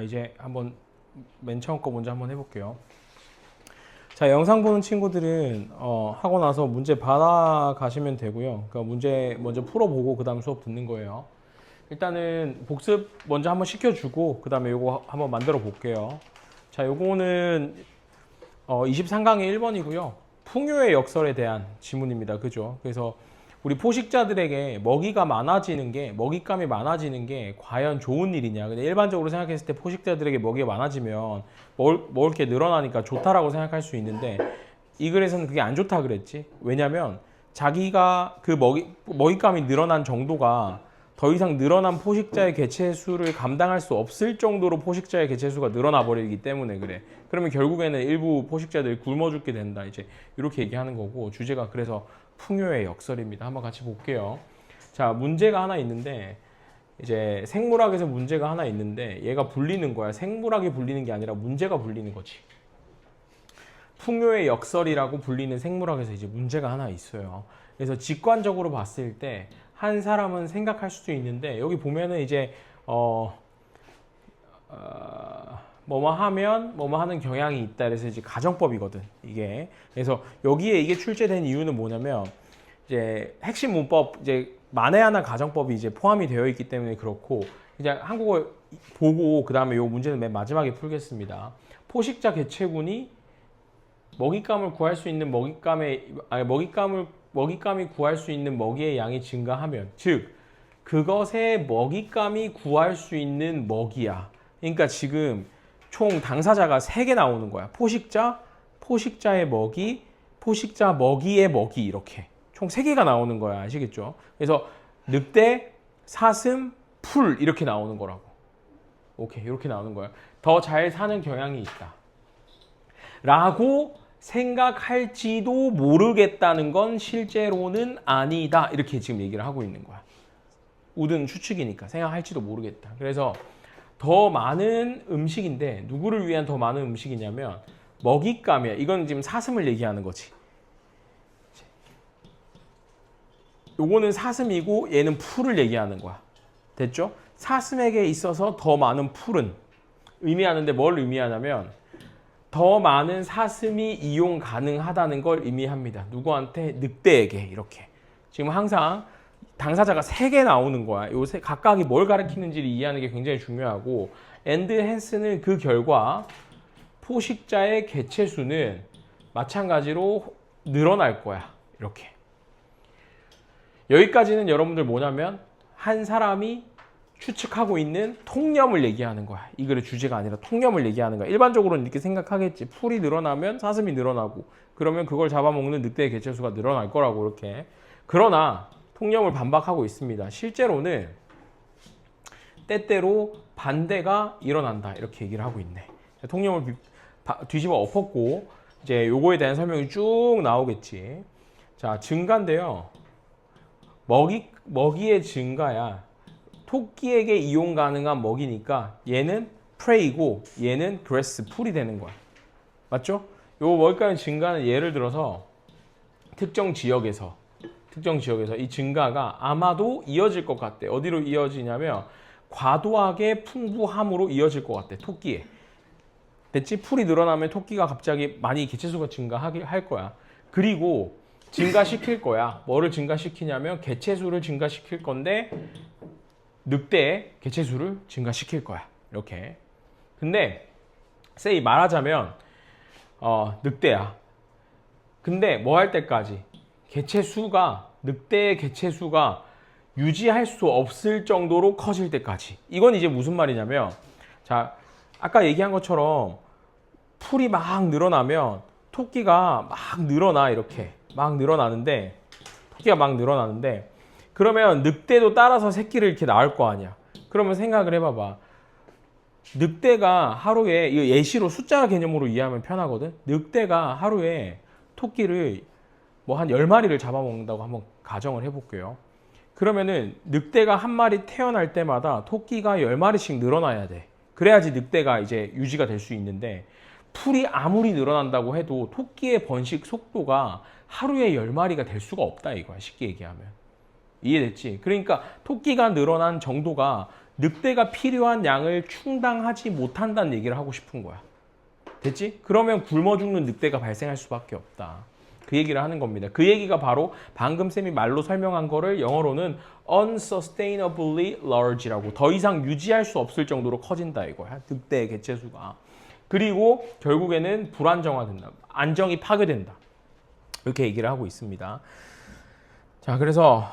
자, 이제 한번 맨 처음 거 먼저 한번 해볼게요. 자, 영상 보는 친구들은 하고 나서 문제 받아가시면 되고요. 그러니까 문제 먼저 풀어보고 그 다음 수업 듣는 거예요. 일단은 복습 먼저 한번 시켜주고 그 다음에 요거 한번 만들어 볼게요. 자, 요거는 23강의 1번이고요. 풍요의 역설에 대한 지문입니다. 그죠? 그래서 우리 포식자들에게 먹이감이 많아지는 게 과연 좋은 일이냐. 근데 일반적으로 생각했을 때 포식자들에게 먹이가 많아지면 먹을 게 늘어나니까 좋다라고 생각할 수 있는데 이 글에서는 그게 안 좋다 그랬지. 왜냐면 자기가 그 먹이감이 늘어난 정도가 더 이상 늘어난 포식자의 개체 수를 감당할 수 없을 정도로 포식자의 개체 수가 늘어나 버리기 때문에 그래. 그러면 결국에는 일부 포식자들이 굶어 죽게 된다. 이제 이렇게 얘기하는 거고 주제가 그래서 풍요의 역설입니다. 한번 같이 볼게요. 자, 문제가 하나 있는데 이제 생물학에서 문제가 하나 있는데 얘가 불리는 거야. 생물학이 불리는 게 아니라 문제가 불리는 거지. 풍요의 역설이라고 불리는 생물학에서 이제 문제가 하나 있어요. 그래서 직관적으로 봤을 때 한 사람은 생각할 수도 있는데 여기 보면은 이제 뭐뭐 하면 뭐뭐 하는 경향이 있다. 그래서 이제 가정법이거든. 이게. 그래서 여기에 이게 출제된 이유는 뭐냐면 이제 핵심 문법 이제 만에 하나 가정법이 이제 포함이 되어 있기 때문에 그렇고 그냥 한국어 보고 그 다음에 요 문제는 맨 마지막에 풀겠습니다. 포식자 개체군이 먹잇감을 구할 수 있는 먹잇감이 구할 수 있는 먹이의 양이 증가하면 즉 그것의 먹잇감이 구할 수 있는 먹이야. 그러니까 지금 총 당사자가 3개 나오는 거야. 포식자, 포식자의 먹이, 포식자 먹이의 먹이 이렇게 총 3개가 나오는 거야. 아시겠죠? 그래서 늑대, 사슴, 풀 이렇게 나오는 거라고. 오케이, 이렇게 나오는 거야. 더 잘 사는 경향이 있다. 라고 생각할지도 모르겠다는 건 실제로는 아니다. 이렇게 지금 얘기를 하고 있는 거야. 우든 추측이니까 생각할지도 모르겠다. 그래서 더 많은 음식인데 누구를 위한 더 많은 음식이냐면 먹잇감이야. 이건 지금 사슴을 얘기하는 거지. 요거는 사슴이고 얘는 풀을 얘기하는 거야. 됐죠? 사슴에게 있어서 더 많은 풀은 의미하는데 뭘 의미하냐면 더 많은 사슴이 이용 가능하다는 걸 의미합니다. 누구한테? 늑대에게 이렇게. 지금 항상 당사자가 3개 나오는 거야. 요 각각이 뭘 가리키는지를 이해하는 게 굉장히 중요하고 앤드 헨스는 그 결과 포식자의 개체 수는 마찬가지로 늘어날 거야. 이렇게. 여기까지는 여러분들 뭐냐면 한 사람이 추측하고 있는 통념을 얘기하는 거야. 이 글의 주제가 아니라 통념을 얘기하는 거야. 일반적으로는 이렇게 생각하겠지. 풀이 늘어나면 사슴이 늘어나고 그러면 그걸 잡아먹는 늑대의 개체수가 늘어날 거라고 이렇게. 그러나 통념을 반박하고 있습니다. 실제로는 때때로 반대가 일어난다. 이렇게 얘기를 하고 있네. 통념을 뒤집어 엎었고 이제 요거에 대한 설명이 쭉 나오겠지. 자, 증가인데요. 먹이의 증가야. 토끼에게 이용 가능한 먹이니까 얘는 프레이고 얘는 그레스, 풀이 되는 거야. 맞죠? 요 먹잇감의 증가는 예를 들어서 특정 지역에서 이 증가가 아마도 이어질 것 같대. 어디로 이어지냐면 과도하게 풍부함으로 이어질 것 같대. 토끼에. 됐지? 풀이 늘어나면 토끼가 갑자기 많이 개체수가 증가할 거야. 그리고 증가시킬 거야. 뭐를 증가시키냐면 개체수를 증가시킬 건데 늑대의 개체수를 증가시킬 거야. 이렇게. 근데 말하자면 늑대야. 근데 뭐 할 때까지? 늑대의 개체수가 유지할 수 없을 정도로 커질 때까지. 이건 이제 무슨 말이냐면 자, 아까 얘기한 것처럼 풀이 막 늘어나면 토끼가 막 늘어나. 이렇게 막 늘어나는데 토끼가 막 늘어나는데 그러면 늑대도 따라서 새끼를 이렇게 낳을 거 아니야. 그러면 생각을 해봐봐. 늑대가 하루에, 이거 예시로 숫자 개념으로 이해하면 편하거든. 늑대가 하루에 토끼를 뭐 한 10마리를 잡아먹는다고 한번 가정을 해볼게요. 그러면은 늑대가 한 마리 태어날 때마다 토끼가 10마리씩 늘어나야 돼. 그래야지 늑대가 이제 유지가 될 수 있는데 풀이 아무리 늘어난다고 해도 토끼의 번식 속도가 하루에 10마리가 될 수가 없다 이거야. 쉽게 얘기하면. 이해됐지? 그러니까 토끼가 늘어난 정도가 늑대가 필요한 양을 충당하지 못한다는 얘기를 하고 싶은 거야. 됐지? 그러면 굶어 죽는 늑대가 발생할 수밖에 없다. 그 얘기를 하는 겁니다. 그 얘기가 바로 방금 쌤이 말로 설명한 거를 영어로는 unsustainably large라고, 더 이상 유지할 수 없을 정도로 커진다 이거야. 늑대의 개체수가. 그리고 결국에는 불안정화된다. 안정이 파괴된다. 이렇게 얘기를 하고 있습니다. 자, 그래서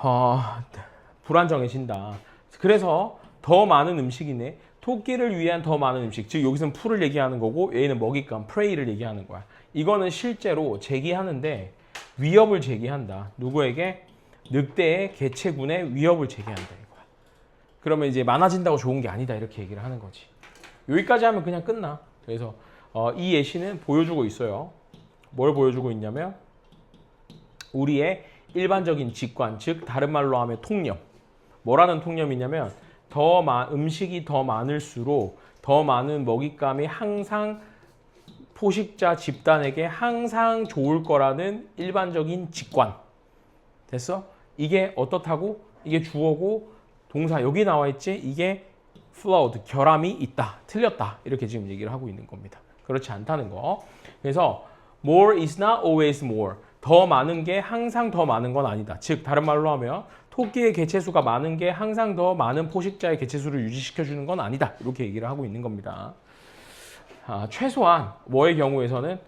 불안정해진다. 그래서 더 많은 음식이네. 토끼를 위한 더 많은 음식. 즉 여기서는 풀을 얘기하는 거고 얘는 먹잇감, 프레이를 얘기하는 거야. 이거는 실제로 제기하는데 위협을 제기한다. 누구에게? 늑대의 개체군의 위협을 제기한다 이거야. 그러면 이제 많아진다고 좋은 게 아니다 이렇게 얘기를 하는 거지. 여기까지 하면 그냥 끝나. 그래서 이 예시는 보여주고 있어요. 뭘 보여주고 있냐면 우리의 일반적인 직관, 즉 다른 말로 하면 통념. 뭐라는 통념이냐면 음식이 더 많을수록 더 많은 먹잇감이 항상 포식자 집단에게 항상 좋을 거라는 일반적인 직관. 됐어? 이게 어떻다고? 이게 주어고 동사 여기 나와 있지? 이게 flawed, 결함이 있다, 틀렸다 이렇게 지금 얘기를 하고 있는 겁니다. 그렇지 않다는 거. 그래서 more is not always more. 더 많은 게 항상 더 많은 건 아니다. 즉 다른 말로 하면 토끼의 개체수가 많은 게 항상 더 많은 포식자의 개체수를 유지시켜주는 건 아니다. 이렇게 얘기를 하고 있는 겁니다. 최소한 뭐의 경우에서는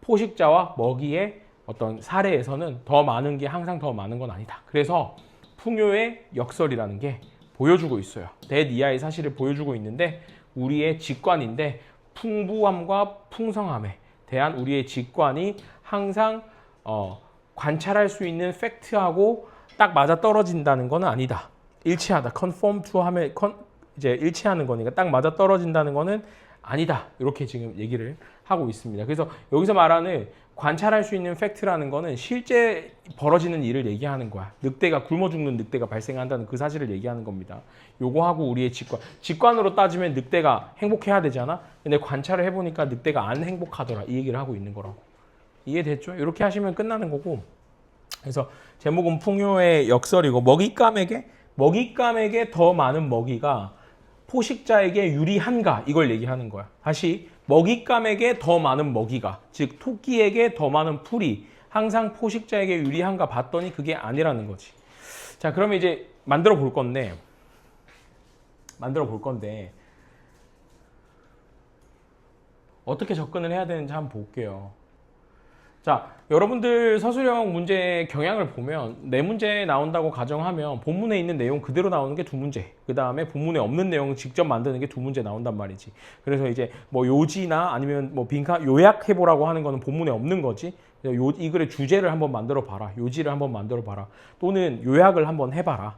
포식자와 먹이의 어떤 사례에서는 더 많은 게 항상 더 많은 건 아니다. 그래서 풍요의 역설이라는 게 보여주고 있어요. 대이하의 사실을 보여주고 있는데 우리의 직관인데 풍부함과 풍성함에 대한 우리의 직관이 항상 관찰할 수 있는 팩트하고 딱 맞아 떨어진다는 건 아니다. 일치하다. conform to 하면 이제 일치하는 거니까 딱 맞아 떨어진다는 거는 아니다. 이렇게 지금 얘기를 하고 있습니다. 그래서 여기서 말하는 관찰할 수 있는 팩트라는 거는 실제 벌어지는 일을 얘기하는 거야. 늑대가 굶어 죽는 늑대가 발생한다는 그 사실을 얘기하는 겁니다. 요거하고 우리의 직관으로 따지면 늑대가 행복해야 되잖아. 근데 관찰을 해보니까 늑대가 안 행복하더라. 이 얘기를 하고 있는 거라고. 이해됐죠? 이렇게 하시면 끝나는 거고. 그래서 제목은 풍요의 역설이고 먹잇감에게 더 많은 먹이가 포식자에게 유리한가 이걸 얘기하는 거야. 다시 먹잇감에게 더 많은 먹이가, 즉 토끼에게 더 많은 풀이 항상 포식자에게 유리한가 봤더니 그게 아니라는 거지. 자, 그러면 이제 만들어 볼 건데 어떻게 접근을 해야 되는지 한번 볼게요. 자, 여러분들 서술형 문제 경향을 보면 4문제 나온다고 가정하면 본문에 있는 내용 그대로 나오는 게 2문제, 그 다음에 본문에 없는 내용 직접 만드는 게 2문제 나온단 말이지. 그래서 이제 뭐 요지나 아니면 뭐 빈칸 요약해보라고 하는 거는 본문에 없는 거지. 이 글의 주제를 한번 만들어 봐라, 요지를 한번 만들어 봐라, 또는 요약을 한번 해봐라,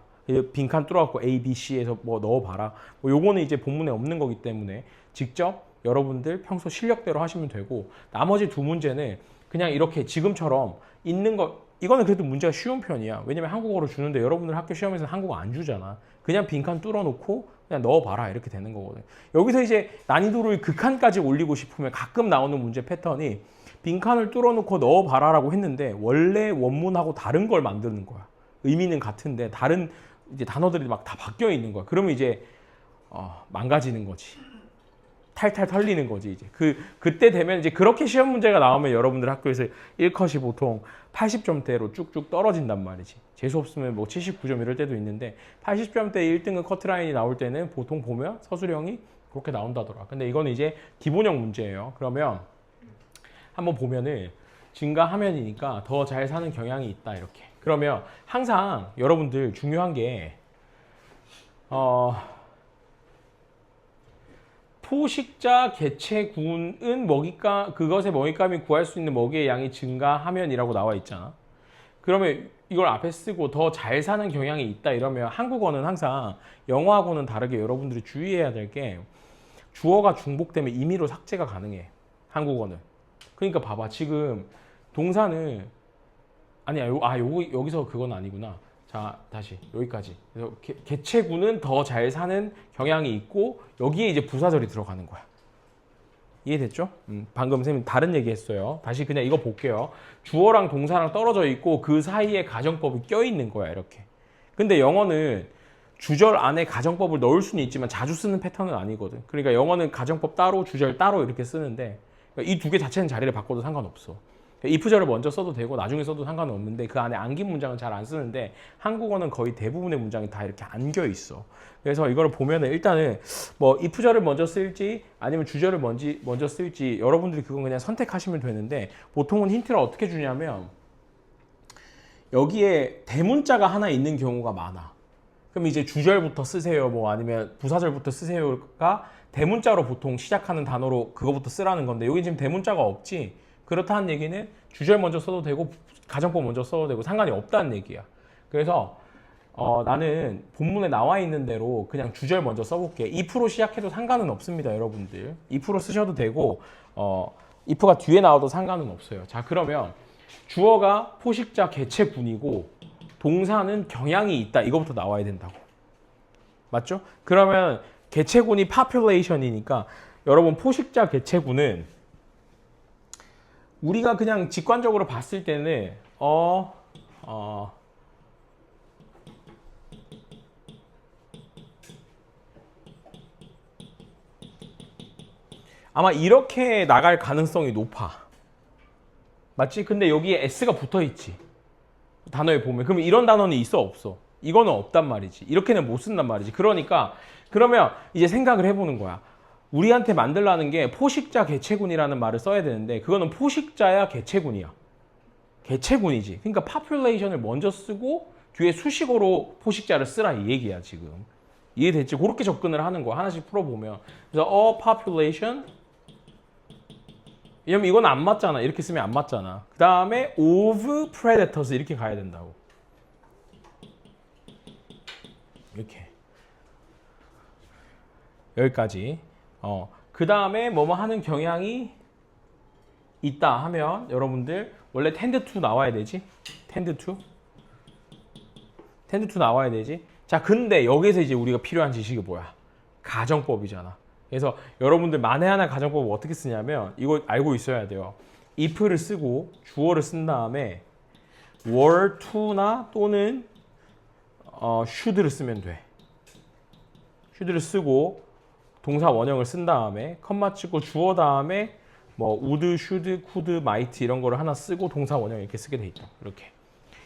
빈칸 뚫어갖고 A, B, C에서 뭐 넣어봐라. 뭐 요거는 이제 본문에 없는 거기 때문에 직접 여러분들 평소 실력대로 하시면 되고, 나머지 2문제는 그냥 이렇게 지금처럼 있는 거, 이거는 그래도 문제가 쉬운 편이야. 왜냐면 한국어로 주는데 여러분들 학교 시험에서는 한국어 안 주잖아. 그냥 빈칸 뚫어놓고 그냥 넣어봐라 이렇게 되는 거거든. 여기서 이제 난이도를 극한까지 올리고 싶으면 가끔 나오는 문제 패턴이 빈칸을 뚫어놓고 넣어봐라라고 했는데 원래 원문하고 다른 걸 만드는 거야. 의미는 같은데 다른 이제 단어들이 막 다 바뀌어 있는 거야. 그러면 이제 망가지는 거지. 탈탈 털리는 거지. 이제 그때 되면 이제 그렇게 시험 문제가 나오면 여러분들 학교에서 1컷이 보통 80점대로 쭉쭉 떨어진단 말이지. 재수 없으면 뭐 79점 이럴 때도 있는데 80점대 1등급 커트라인이 나올 때는 보통 보면 서술형이 그렇게 나온다더라. 근데 이거는 이제 기본형 문제예요. 그러면 한번 보면은 증가하면이니까 더 잘 사는 경향이 있다 이렇게. 그러면 항상 여러분들 중요한 게 포식자 개체군은 그것의 먹잇감이 구할 수 있는 먹이의 양이 증가하면이라고 나와 있잖아. 그러면 이걸 앞에 쓰고 더 잘 사는 경향이 있다 이러면 한국어는 항상 영어하고는 다르게 여러분들이 주의해야 될 게 주어가 중복되면 임의로 삭제가 가능해. 한국어는. 그러니까 봐봐. 지금 동사는 아니야. 여기서 그건 아니구나. 자, 다시 여기까지. 그래서 개체군은 더 잘 사는 경향이 있고 여기에 이제 부사절이 들어가는 거야. 이해됐죠? 방금 쌤이 다른 얘기 했어요. 다시 그냥 이거 볼게요. 주어랑 동사랑 떨어져 있고 그 사이에 가정법이 껴 있는 거야, 이렇게. 근데 영어는 주절 안에 가정법을 넣을 수는 있지만 자주 쓰는 패턴은 아니거든. 그러니까 영어는 가정법 따로 주절 따로 이렇게 쓰는데 이 두 개 자체는 자리를 바꿔도 상관없어. if절을 먼저 써도 되고 나중에 써도 상관은 없는데 그 안에 안긴 문장은 잘 안 쓰는데 한국어는 거의 대부분의 문장이 다 이렇게 안겨 있어. 그래서 이걸 보면은 일단은 뭐 if절을 먼저 쓸지 아니면 주절을 먼저 쓸지 여러분들이 그건 그냥 선택하시면 되는데 보통은 힌트를 어떻게 주냐면 여기에 대문자가 하나 있는 경우가 많아. 그럼 이제 주절부터 쓰세요 뭐 아니면 부사절부터 쓰세요가 대문자로 보통 시작하는 단어로 그거부터 쓰라는 건데 여기 지금 대문자가 없지. 그렇다는 얘기는 주절 먼저 써도 되고 가정법 먼저 써도 되고 상관이 없다는 얘기야. 그래서 나는 본문에 나와 있는 대로 그냥 주절 먼저 써볼게. if로 시작해도 상관은 없습니다, 여러분들. if로 쓰셔도 되고 if가 뒤에 나와도 상관은 없어요. 자, 그러면 주어가 포식자 개체군이고 동사는 경향이 있다. 이거부터 나와야 된다고. 맞죠? 그러면 개체군이 population이니까 여러분 포식자 개체군은 우리가 그냥 직관적으로 봤을 때는 아마 이렇게 나갈 가능성이 높아. 맞지? 근데 여기에 s가 붙어 있지. 단어에 보면. 그러면 이런 단어는 있어 없어? 이거는 없단 말이지. 이렇게는 못 쓴단 말이지. 그러니까 그러면 이제 생각을 해보는 거야. 우리한테 만들라는 게 포식자 개체군이라는 말을 써야 되는데 그거는 포식자야 개체군이야. 개체군이지. 그러니까 population을 먼저 쓰고 뒤에 수식어로 포식자를 쓰라 이 얘기야 지금. 이해됐지? 그렇게 접근을 하는 거야. 하나씩 풀어보면. 그래서 population 왜냐면 이건 안 맞잖아. 이렇게 쓰면 안 맞잖아. 그 다음에 of predators 이렇게 가야 된다고. 이렇게. 여기까지. 그 다음에 뭐뭐 하는 경향이 있다 하면 여러분들 원래 tend to 나와야 되지. tend to 나와야 되지. 자, 근데 여기서 이제 우리가 필요한 지식이 뭐야? 가정법이잖아. 그래서 여러분들 만에 하나 가정법을 어떻게 쓰냐면 이거 알고 있어야 돼요. if를 쓰고 주어를 쓴 다음에 were to나 또는 should를 쓰면 돼. should를 쓰고 동사 원형을 쓴 다음에 컴마 찍고 주어 다음에 뭐 would, should, could, might 이런 거를 하나 쓰고 동사 원형 이렇게 쓰게 돼 있다. 이렇게.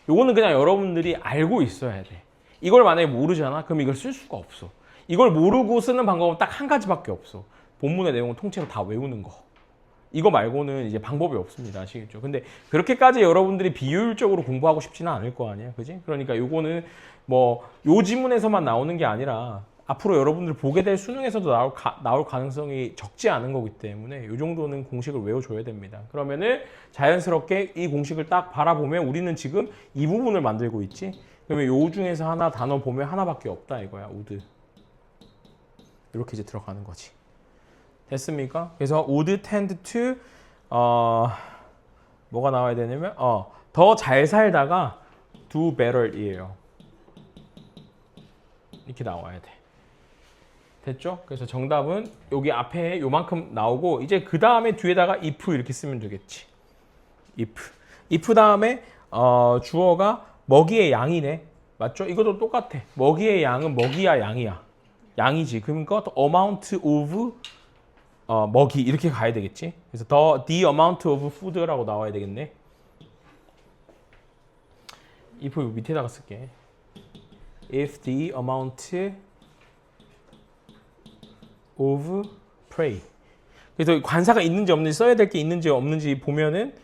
요거는 그냥 여러분들이 알고 있어야 돼. 이걸 만약에 모르잖아? 그럼 이걸 쓸 수가 없어. 이걸 모르고 쓰는 방법은 딱 한 가지밖에 없어. 본문의 내용을 통째로 다 외우는 거. 이거 말고는 이제 방법이 없습니다. 아시겠죠? 근데 그렇게까지 여러분들이 비효율적으로 공부하고 싶지는 않을 거 아니야. 그지? 그러니까 요거는 뭐 요 지문에서만 나오는 게 아니라 앞으로 여러분들 보게 될 수능에서도 나올 가능성이 적지 않은 거기 때문에 이 정도는 공식을 외워줘야 됩니다. 그러면은 자연스럽게 이 공식을 딱 바라보면 우리는 지금 이 부분을 만들고 있지. 그러면 요 중에서 하나 단어 보면 하나밖에 없다 이거야. would. 이렇게 이제 들어가는 거지. 됐습니까? 그래서 would tend to 뭐가 나와야 되냐면 더 잘 살다가 do better이에요. 이렇게 나와야 돼. 됐죠? 그래서 정답은 여기 앞에 요만큼 나오고 이제 그 다음에 뒤에다가 if 이렇게 쓰면 되겠지. if 다음에 주어가 먹이의 양이네. 맞죠? 이것도 똑같아. 먹이의 양은 먹이야 양이야. 양이지. 그러니까 amount of 먹이 이렇게 가야 되겠지. 그래서 the amount of food라고 나와야 되겠네. if 밑에다가 쓸게. if the amount of prey. 그래서 관사가 있는지 없는지 써야 될 게 있는지 없는지 보면은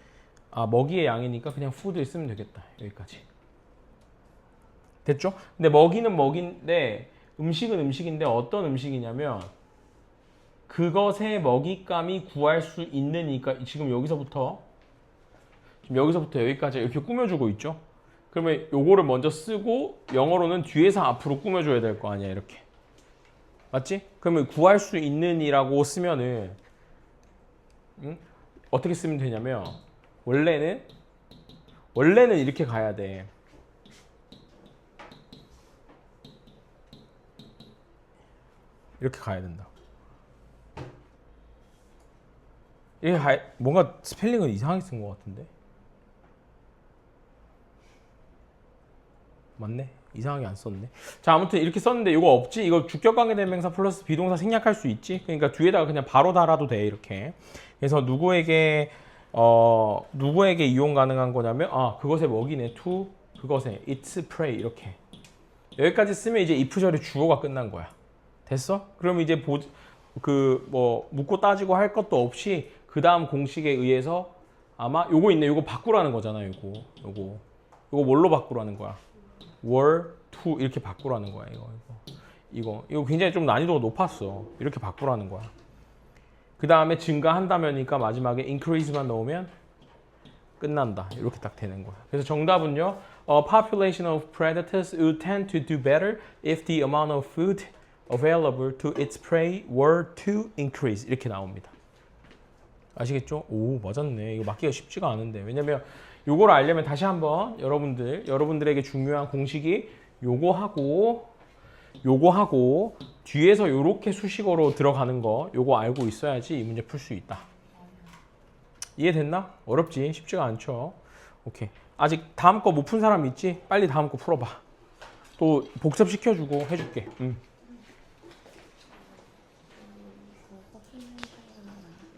먹이의 양이니까 그냥 food를 쓰면 되겠다. 여기까지. 됐죠? 근데 먹이는 먹인데 음식은 음식인데 어떤 음식이냐면 그것의 먹잇감이 구할 수 있느니까 지금 여기서부터 여기까지 이렇게 꾸며주고 있죠. 그러면 요거를 먼저 쓰고 영어로는 뒤에서 앞으로 꾸며줘야 될 거 아니야 이렇게. 맞지? 그러면 구할 수 있는이라고 쓰면은 어떻게 쓰면 되냐면 원래는 이렇게 가야 돼. 이렇게 가야 된다. 이게 뭔가 스펠링은 이상하게 쓴 것 같은데. 맞네. 이상하게 안 썼네. 자, 아무튼 이렇게 썼는데 이거 없지? 이거 주격 관계 대명사 플러스 비동사 생략할 수 있지? 그러니까 뒤에다가 그냥 바로 달아도 돼, 이렇게. 그래서 누구에게 이용 가능한 거냐면 그것의 먹이네. to 그것에 it's prey 이렇게. 여기까지 쓰면 이제 if 절의 주어가 끝난 거야. 됐어? 그럼 이제 묻고 따지고 할 것도 없이 그 다음 공식에 의해서 아마 요거 있네. 요거 바꾸라는 거잖아. 요거 뭘로 바꾸라는 거야? were to 이렇게 바꾸라는 거야. 이거 굉장히 좀 난이도가 높았어. 이렇게 바꾸라는 거야. 그 다음에 증가한다면이니까 마지막에 increase만 넣으면 끝난다. 이렇게 딱 되는 거야. 그래서 정답은요. Population of predators would tend to do better if the amount of food available to its prey were to increase. 이렇게 나옵니다. 아시겠죠? 오, 맞았네. 이거 맞기가 쉽지가 않은데. 왜냐면 요걸 알려면 다시 한번 여러분들에게 중요한 공식이 요거하고 뒤에서 요렇게 수식어로 들어가는 거 요거 알고 있어야지 이 문제 풀 수 있다. 이해됐나? 어렵지? 쉽지가 않죠? 오케이. 아직 다음 거 못 푼 사람 있지? 빨리 다음 거 풀어봐. 또 복습시켜주고 해줄게.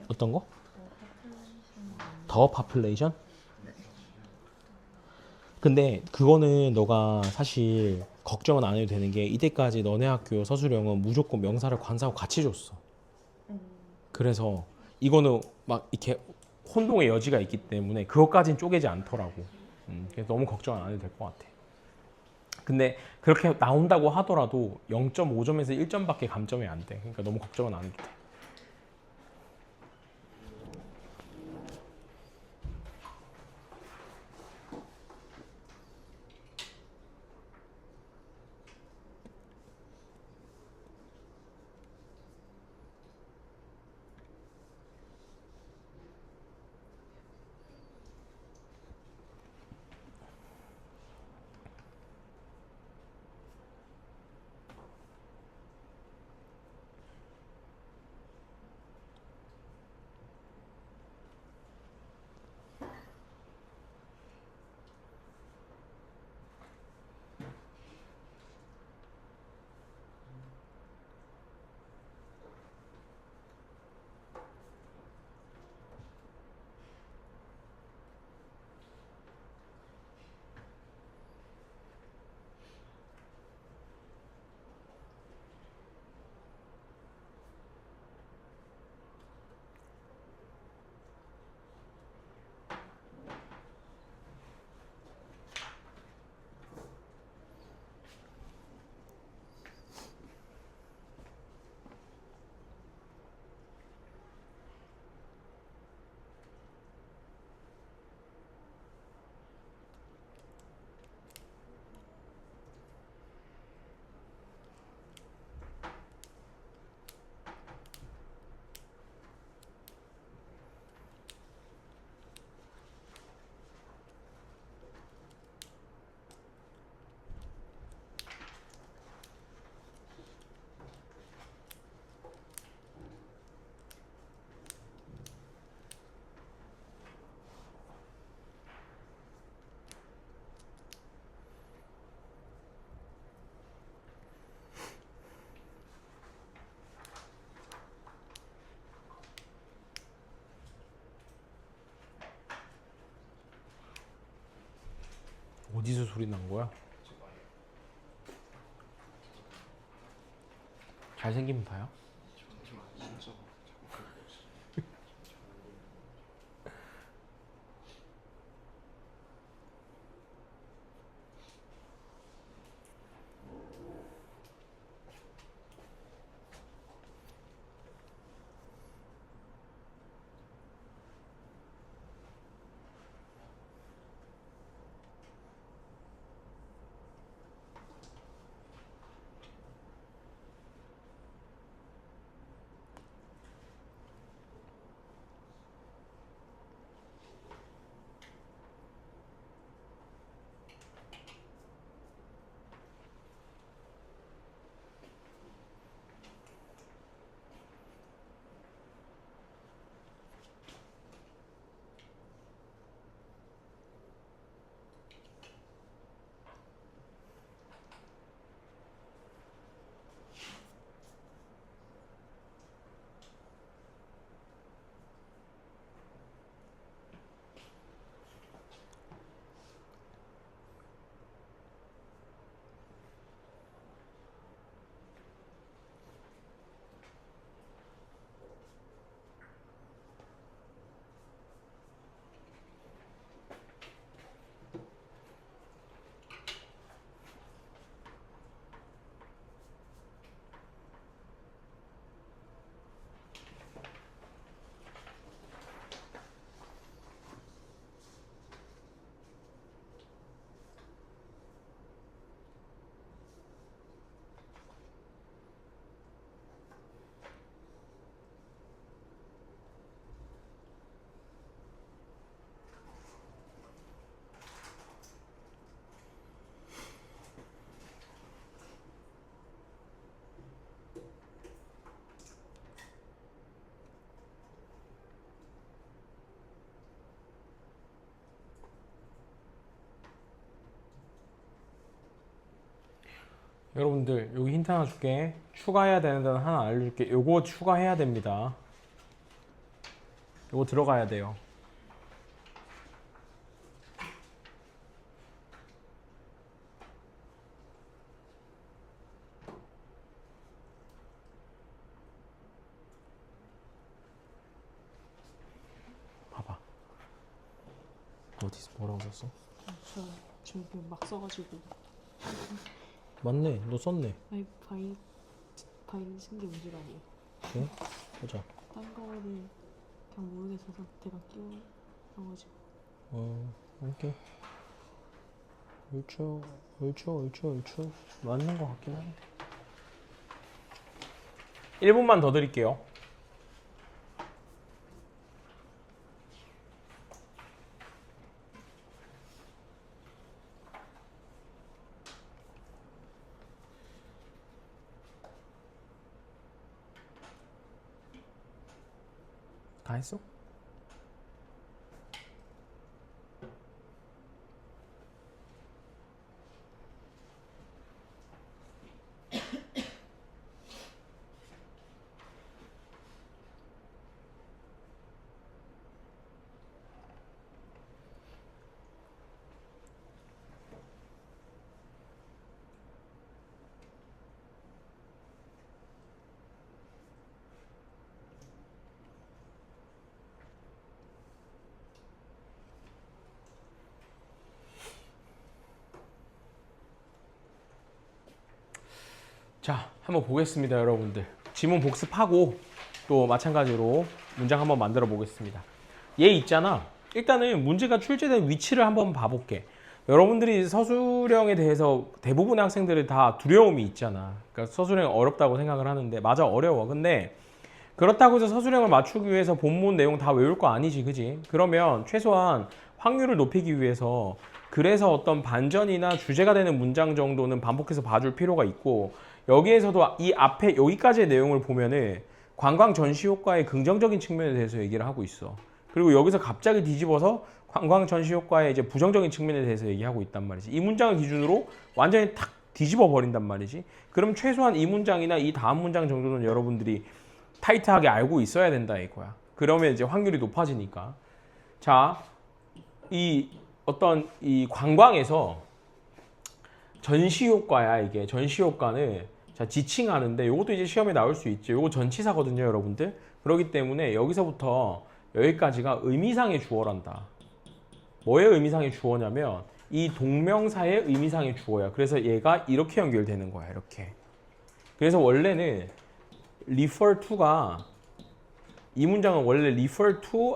어떤 거? 더 파퓰레이션? 근데 그거는 너가 사실 걱정은 안 해도 되는 게 이때까지 너네 학교 서술형은 무조건 명사를 관사하고 같이 줬어. 그래서 이거는 막 이렇게 혼동의 여지가 있기 때문에 그것까진 쪼개지 않더라고. 그래서 너무 걱정 안 해도 될 것 같아. 근데 그렇게 나온다고 하더라도 0.5점에서 1점밖에 감점이 안 돼. 그러니까 너무 걱정은 안 해도 돼. 어디서 소리 난 거야? 잘생기면 다야? 여러분들 여기 힌트 하나 줄게. 추가해야 되는 데는 하나 알려줄게. 요거 추가해야 됩니다. 요거 들어가야 돼요. 봐봐. 어디서 뭐라고 썼어? 저 지금 그냥 막 써가지고. 맞네. 너 썼네. 아니 바인 쓴게 문제가 아니에요. 응? 보자. 딴 거는 그냥 모르겠어서 제가 끼워놔가지고. 오케이. 옳죠. 맞는 것 같긴 한데. 1분만 더 드릴게요. 다 했어? 자, 한번 보겠습니다, 여러분들. 지문 복습하고 또 마찬가지로 문장 한번 만들어 보겠습니다. 얘 있잖아. 일단은 문제가 출제된 위치를 한번 봐볼게. 여러분들이 서술형에 대해서 대부분의 학생들이 다 두려움이 있잖아. 그러니까 서술형 어렵다고 생각을 하는데 맞아, 어려워. 근데 그렇다고 해서 서술형을 맞추기 위해서 본문 내용 다 외울 거 아니지, 그지? 그러면 최소한 확률을 높이기 위해서 그래서 어떤 반전이나 주제가 되는 문장 정도는 반복해서 봐줄 필요가 있고, 여기에서도 이 앞에 여기까지의 내용을 보면은 관광 전시 효과의 긍정적인 측면에 대해서 얘기를 하고 있어. 그리고 여기서 갑자기 뒤집어서 관광 전시 효과의 이제 부정적인 측면에 대해서 얘기하고 있단 말이지. 이 문장을 기준으로 완전히 탁 뒤집어 버린단 말이지. 그럼 최소한 이 문장이나 이 다음 문장 정도는 여러분들이 타이트하게 알고 있어야 된다 이거야. 그러면 이제 확률이 높아지니까. 자, 이 어떤 이 관광에서 전시 효과야, 이게. 전시 효과는 자, 지칭하는데 이것도 이제 시험에 나올 수 있죠. 이거 전치사거든요, 여러분들. 그렇기 때문에 여기서부터 여기까지가 의미상의 주어란다. 뭐의 의미상의 주어냐면 이 동명사의 의미상의 주어야. 그래서 얘가 이렇게 연결되는 거야, 이렇게. 그래서 원래는 refer to가 이 문장은 원래 refer to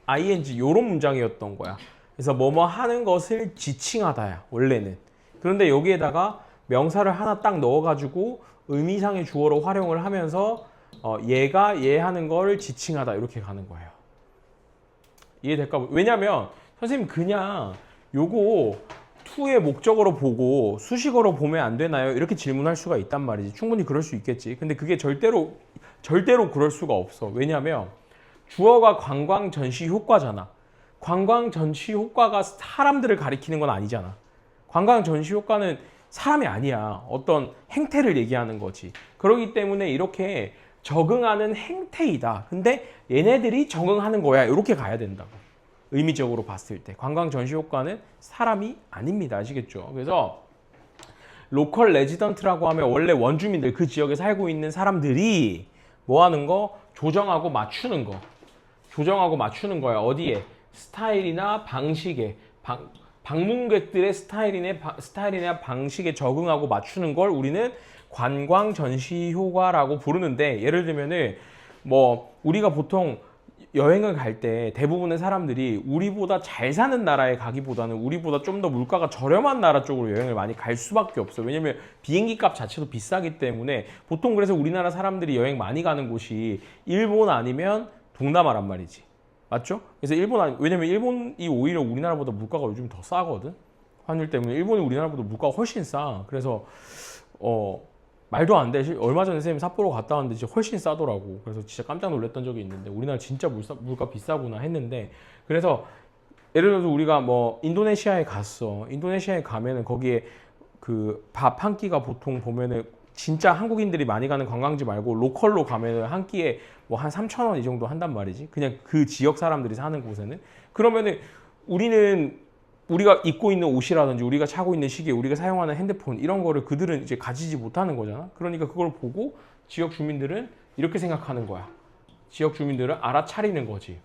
ing 이런 문장이었던 거야. 그래서 뭐뭐 하는 것을 지칭하다야, 원래는. 그런데 여기에다가 명사를 하나 딱 넣어가지고 의미상의 주어로 활용을 하면서 얘가 얘 하는 걸 지칭하다 이렇게 가는 거예요. 이해될까? 왜냐면 선생님 그냥 요거 to의 목적어로 보고 수식어로 보면 안 되나요? 이렇게 질문할 수가 있단 말이지. 충분히 그럴 수 있겠지. 근데 그게 절대로 그럴 수가 없어. 왜냐면 주어가 관광 전시 효과잖아. 관광 전시 효과가 사람들을 가리키는 건 아니잖아. 관광 전시 효과는 사람이 아니야. 어떤 행태를 얘기하는 거지. 그렇기 때문에 이렇게 적응하는 행태이다. 근데 얘네들이 적응하는 거야. 이렇게 가야 된다고. 의미적으로 봤을 때. 관광 전시 효과는 사람이 아닙니다. 아시겠죠? 그래서 로컬 레지던트라고 하면 원래 원주민들, 그 지역에 살고 있는 사람들이 뭐 하는 거? 조정하고 맞추는 거. 조정하고 맞추는 거야. 어디에? 스타일이나 방식에. 방문객들의 스타일이나 방식에 적응하고 맞추는 걸 우리는 관광 전시 효과라고 부르는데, 예를 들면은 뭐 우리가 보통 여행을 갈 때 대부분의 사람들이 우리보다 잘 사는 나라에 가기보다는 우리보다 좀 더 물가가 저렴한 나라 쪽으로 여행을 많이 갈 수밖에 없어. 왜냐면 비행기 값 자체도 비싸기 때문에. 보통 그래서 우리나라 사람들이 여행 많이 가는 곳이 일본 아니면 동남아란 말이지. 맞죠? 그래서 왜냐면 일본이 오히려 우리나라보다 물가가 요즘 더 싸거든. 환율 때문에 일본이 우리나라보다 물가가 훨씬 싸. 그래서 말도 안 돼. 얼마 전에 선생님 삿포로 갔다 왔는데 진짜 훨씬 싸더라고. 그래서 진짜 깜짝 놀랐던 적이 있는데 우리나라 진짜 물가 비싸구나 했는데, 그래서 예를 들어서 우리가 뭐 인도네시아에 갔어. 인도네시아에 가면은 거기에 그 밥 한 끼가 보통 보면은 진짜 한국인들이 많이 가는 관광지 말고 로컬로 가면은 한 끼에 뭐 한 3,000원 이 정도 한단 말이지. 그냥 그 지역 사람들이 사는 곳에는. 그러면은 우리가 입고 있는 옷이라든지 우리가 차고 있는 시계, 우리가 사용하는 핸드폰 이런 거를 그들은 이제 가지지 못하는 거잖아. 그러니까 그걸 보고 지역 주민들은 이렇게 생각하는 거야. 지역 주민들은 알아차리는 거지.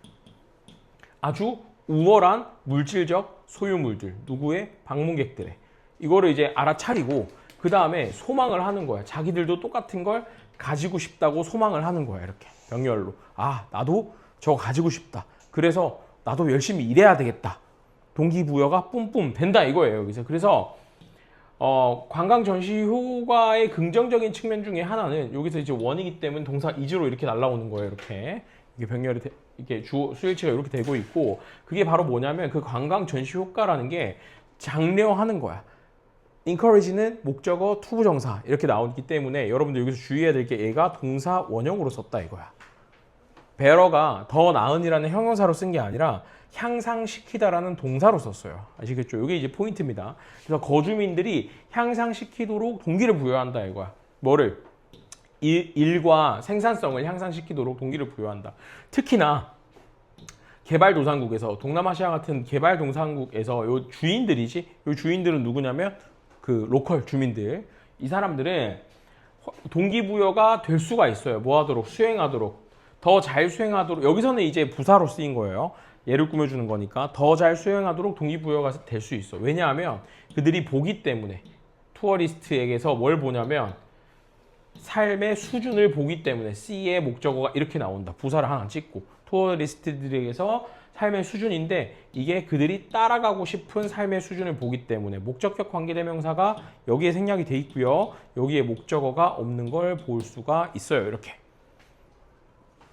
아주 우월한 물질적 소유물들, 누구의? 방문객들의. 이거를 이제 알아차리고 그 다음에 소망을 하는 거야. 자기들도 똑같은 걸 가지고 싶다고 소망을 하는 거야. 이렇게 병렬로. 아, 나도 저거 가지고 싶다. 그래서 나도 열심히 일해야 되겠다. 동기부여가 뿜뿜 된다 이거예요. 여기서. 그래서 관광 전시 효과의 긍정적인 측면 중에 하나는 여기서 이제 원이기 때문에 동사 is로 이렇게 날라오는 거예요. 이렇게 이게 병렬이 이렇게 주어 수일치가 이렇게 되고 있고 그게 바로 뭐냐면 그 관광 전시 효과라는 게 장려하는 거야. encourage는 목적어 투부정사 이렇게 나오기 때문에 여러분들 여기서 주의해야 될 게 얘가 동사 원형으로 썼다 이거야. better가 더 나은이라는 형용사로 쓴 게 아니라 향상시키다라는 동사로 썼어요. 아시겠죠? 이게 이제 포인트입니다. 그래서 거주민들이 향상시키도록 동기를 부여한다 이거야. 뭐를? 일과 생산성을 향상시키도록 동기를 부여한다. 특히나 개발도상국에서 동남아시아 같은 개발도상국에서 요 주인들이지. 요 주인들은 누구냐면 그 로컬 주민들. 이 사람들은 동기부여가 될 수가 있어요. 뭐 하도록? 수행하도록. 더 잘 수행하도록. 여기서는 이제 부사로 쓰인 거예요. 예를 꾸며주는 거니까 더 잘 수행하도록 동기부여가 될 수 있어. 왜냐하면 그들이 보기 때문에 투어리스트에게서 뭘 보냐면 삶의 수준을 보기 때문에 C의 목적어가 이렇게 나온다. 부사를 하나 찍고 투어리스트들에게서 삶의 수준인데 이게 그들이 따라가고 싶은 삶의 수준을 보기 때문에 목적격 관계대명사가 여기에 생략이 돼 있고요. 여기에 목적어가 없는 걸 볼 수가 있어요. 이렇게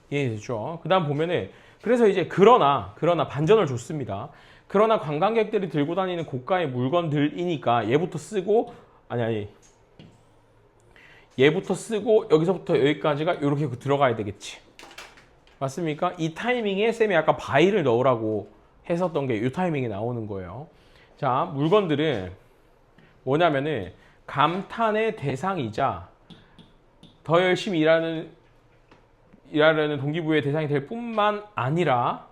이해되죠? 그 다음 보면은 그래서 이제 그러나 반전을 줬습니다. 그러나 관광객들이 들고 다니는 고가의 물건들이니까 얘부터 쓰고 얘부터 쓰고 여기서부터 여기까지가 이렇게 들어가야 되겠지. 맞습니까? 이 타이밍에 쌤이 아까 바이를 넣으라고 했었던 게 이 타이밍에 나오는 거예요. 자, 물건들은 뭐냐면은 감탄의 대상이자 더 열심히 일하려는 동기부여의 대상이 될 뿐만 아니라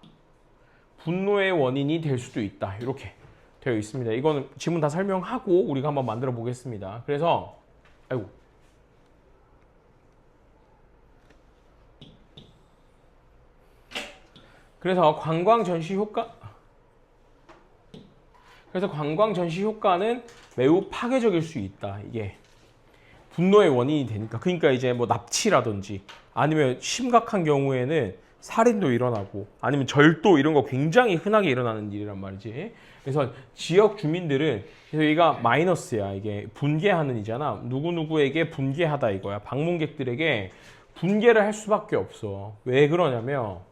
분노의 원인이 될 수도 있다. 이렇게 되어 있습니다. 이거는 지문 다 설명하고 우리가 한번 만들어 보겠습니다. 그래서 관광 전시 효과는 매우 파괴적일 수 있다. 이게 분노의 원인이 되니까. 그러니까 이제 뭐 납치라든지 아니면 심각한 경우에는 살인도 일어나고 아니면 절도 이런 거 굉장히 흔하게 일어나는 일이란 말이지. 그래서 지역 주민들은 그래서 여기가 마이너스야. 이게 분개하는 이잖아. 누구누구에게 분개하다 이거야. 방문객들에게 분개를 할 수밖에 없어. 왜 그러냐면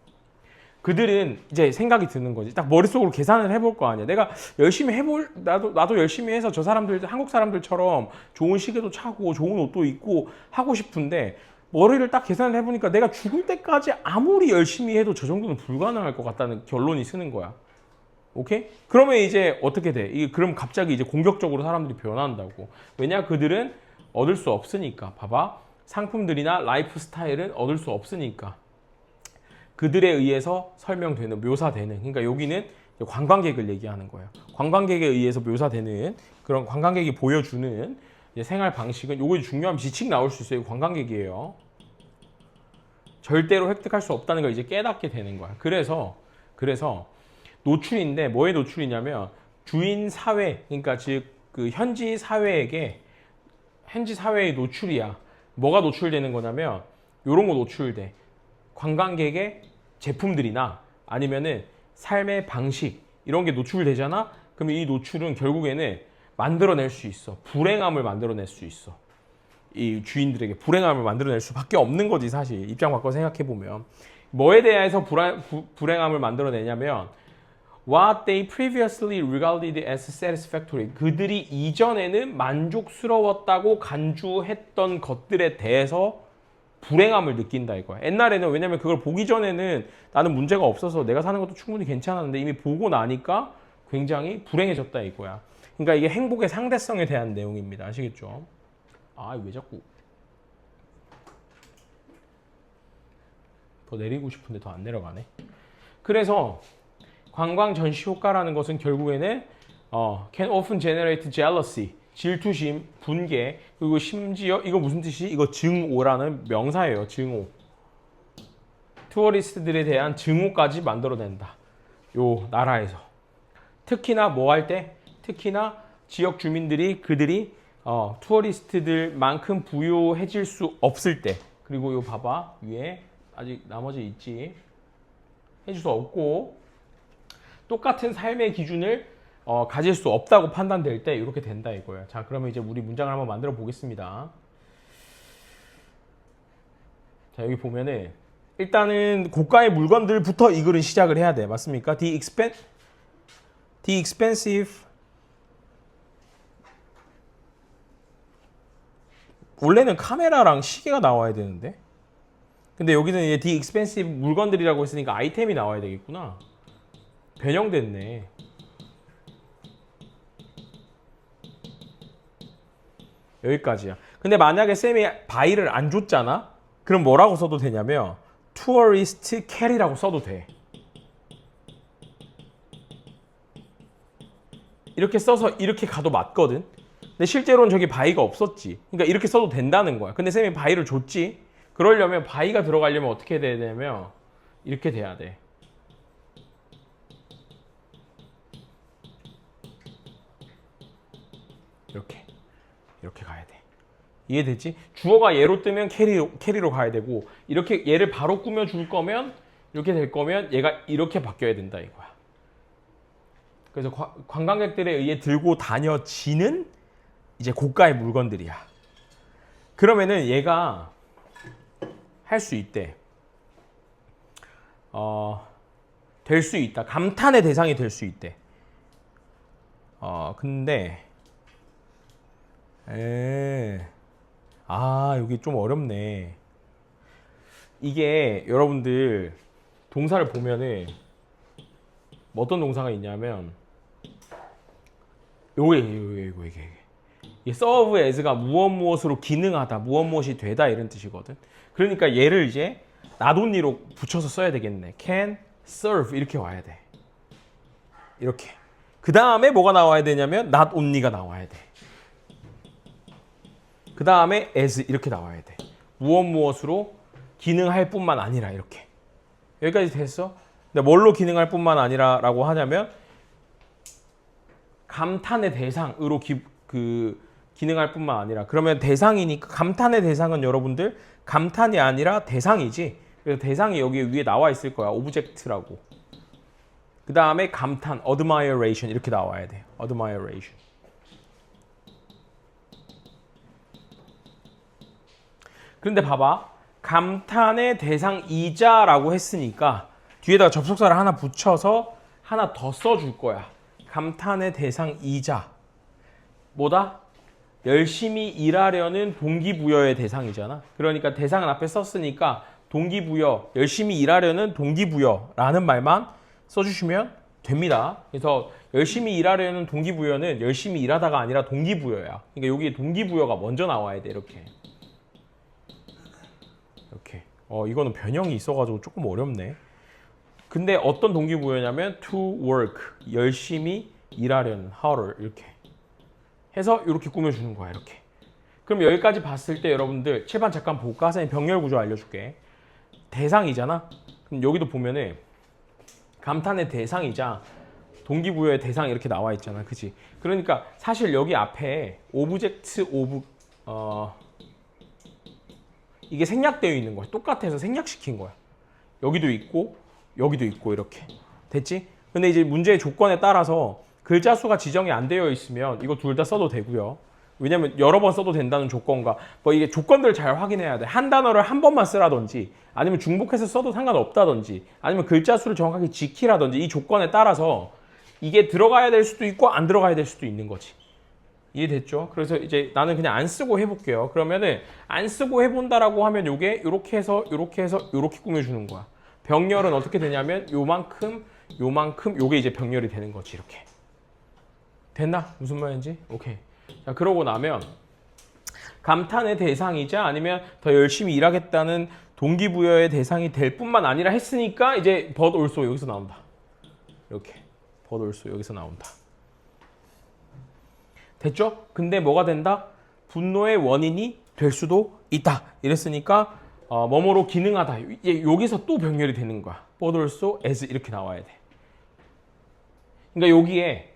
그들은 이제 생각이 드는 거지. 딱 머릿속으로 계산을 해볼 거 아니야. 내가 열심히 나도 열심히 해서 저 사람들, 한국 사람들처럼 좋은 시계도 차고 좋은 옷도 입고 하고 싶은데 머리를 딱 계산을 해보니까 내가 죽을 때까지 아무리 열심히 해도 저 정도는 불가능할 것 같다는 결론이 쓰는 거야. 오케이? 그러면 이제 어떻게 돼? 그럼 갑자기 이제 공격적으로 사람들이 변한다고. 왜냐? 그들은 얻을 수 없으니까. 봐봐. 상품들이나 라이프 스타일은 얻을 수 없으니까. 그들에 의해서 설명되는, 묘사되는. 그러니까 여기는 관광객을 얘기하는 거예요. 관광객에 의해서 묘사되는 그런 관광객이 보여주는 생활 방식은 요거 중요한 지칙 나올 수 있어요. 관광객이에요. 절대로 획득할 수 없다는 걸 이제 깨닫게 되는 거야. 그래서 노출인데 뭐에 노출이냐면 주인 사회, 그러니까 즉 그 현지 사회의 노출이야. 뭐가 노출되는 거냐면 요런 거 노출돼. 관광객의 제품들이나 아니면은 삶의 방식 이런 게 노출되잖아. 그러면 이 노출은 결국에는 만들어낼 수 있어. 불행함을 만들어낼 수 있어. 이 주인들에게 불행함을 만들어낼 수밖에 없는 거지 사실. 입장 바꿔 생각해 보면 뭐에 대해서 불행함을 만들어내냐면 what they previously regarded as satisfactory. 그들이 이전에는 만족스러웠다고 간주했던 것들에 대해서 불행함을 느낀다 이거야. 옛날에는 왜냐면 그걸 보기 전에는 나는 문제가 없어서 내가 사는 것도 충분히 괜찮았는데 이미 보고 나니까 굉장히 불행해졌다 이거야. 그러니까 이게 행복의 상대성에 대한 내용입니다. 아시겠죠? 아, 왜 자꾸 더 내리고 싶은데 더 안 내려가네. 그래서 관광 전시 효과라는 것은 결국에는 can often generate jealousy, 질투심, 분개, 그리고 심지어 이거 무슨 뜻이? 이거 증오라는 명사예요. 증오. 투어리스트들에 대한 증오까지 만들어낸다. 요 나라에서. 특히나 뭐 할 때? 특히나 지역 주민들이 그들이 투어리스트들만큼 부유해질 수 없을 때. 그리고 요 봐봐 위에 아직 나머지 있지. 해줄 수 없고 똑같은 삶의 기준을 가질 수 없다고 판단될 때 이렇게 된다 이거예요. 자, 그러면 이제 우리 문장을 한번 만들어 보겠습니다. 자, 여기 보면은 일단은 고가의 물건들부터 이 글은 시작을 해야 돼. 맞습니까? The expensive 원래는 카메라랑 시계가 나와야 되는데 근데 여기는 이제 the expensive 물건들이라고 했으니까 아이템이 나와야 되겠구나. 변형됐네. 여기까지야. 근데 만약에 쌤이 바이를 안 줬잖아? 그럼 뭐라고 써도 되냐면 tourist carry라고 써도 돼. 이렇게 써서 이렇게 가도 맞거든. 근데 실제로는 저기 바이가 없었지. 그러니까 이렇게 써도 된다는 거야. 근데 쌤이 바이를 줬지. 그러려면 바이가 들어가려면 어떻게 돼야 되냐면 이렇게 돼야 돼. 이렇게 가야 돼. 이해되지? 주어가 얘로 뜨면 캐리로 가야 되고 이렇게 얘를 바로 꾸며줄 거면 이렇게 될 거면 얘가 이렇게 바뀌어야 된다 이거야. 그래서 관광객들에 의해 들고 다녀지는 이제 고가의 물건들이야. 그러면은 얘가 할 수 있대. 될 수 있다. 감탄의 대상이 될 수 있대. 근데 여기 좀 어렵네. 이게 여러분들 동사를 보면은 어떤 동사가 있냐면 이게 serve as가 무엇으로 기능하다, 무엇이 되다 이런 뜻이거든. 그러니까 얘를 이제 not only로 붙여서 써야 되겠네. can serve 이렇게 와야 돼. 이렇게. 그 다음에 뭐가 나와야 되냐면 not only가 나와야 돼. 그 다음에 as 이렇게 나와야 돼. 무엇으로 기능할 뿐만 아니라 이렇게. 여기까지 됐어? 근데 뭘로 기능할 뿐만 아니라 라고 하냐면 감탄의 대상으로 기능할 뿐만 아니라 그러면 대상이니까 감탄의 대상은 여러분들 감탄이 아니라 대상이지. 그래서 대상이 여기 위에 나와 있을 거야. 오브젝트라고. 그 다음에 감탄, admiration 이렇게 나와야 돼. admiration. 그런데 봐봐. 감탄의 대상이자라고 했으니까 뒤에다가 접속사를 하나 붙여서 하나 더 써줄 거야. 감탄의 대상이자. 뭐다? 열심히 일하려는 동기부여의 대상이잖아. 그러니까 대상은 앞에 썼으니까 동기부여, 열심히 일하려는 동기부여라는 말만 써주시면 됩니다. 그래서 열심히 일하려는 동기부여는 열심히 일하다가 아니라 동기부여야. 그러니까 여기 동기부여가 먼저 나와야 돼. 이렇게. 이거는 변형이 있어가지고 조금 어렵네. 근데 어떤 동기부여냐면 to work, 열심히 일하려는, harder 이렇게 해서 이렇게 꾸며주는 거야. 이렇게. 그럼 여기까지 봤을 때 여러분들 칠판 잠깐 볼까? 선생님 병렬 구조 알려줄게. 대상이잖아. 그럼 여기도 보면은 감탄의 대상이자 동기부여의 대상 이렇게 나와 있잖아. 그치? 그러니까 사실 여기 앞에 오브젝트 이게 생략되어 있는 거야. 똑같아서 생략시킨 거야. 여기도 있고 여기도 있고 이렇게. 됐지? 근데 이제 문제의 조건에 따라서 글자 수가 지정이 안 되어 있으면 이거 둘 다 써도 되고요. 왜냐면 여러 번 써도 된다는 조건과 이게 조건들을 잘 확인해야 돼. 한 단어를 한 번만 쓰라든지 아니면 중복해서 써도 상관없다든지 아니면 글자 수를 정확하게 지키라든지 이 조건에 따라서 이게 들어가야 될 수도 있고 안 들어가야 될 수도 있는 거지. 이해됐죠? 그래서 이제 나는 그냥 안 쓰고 해볼게요. 그러면은 안 쓰고 해본다라고 하면 요게 요렇게 해서 요렇게 꾸며주는 거야. 병렬은 어떻게 되냐면 요만큼 요게 이제 병렬이 되는 거지. 이렇게. 됐나? 무슨 말인지? 오케이. 자, 그러고 나면 감탄의 대상이자 아니면 더 열심히 일하겠다는 동기부여의 대상이 될 뿐만 아니라 했으니까 이제 but also 여기서 나온다. 이렇게 but also 여기서 나온다. 됐죠? 근데 뭐가 된다? 분노의 원인이 될 수도 있다. 이랬으니까 뭐뭐로 기능하다. 여기서 또 병렬이 되는 거야. but also as 이렇게 나와야 돼. 그러니까 여기에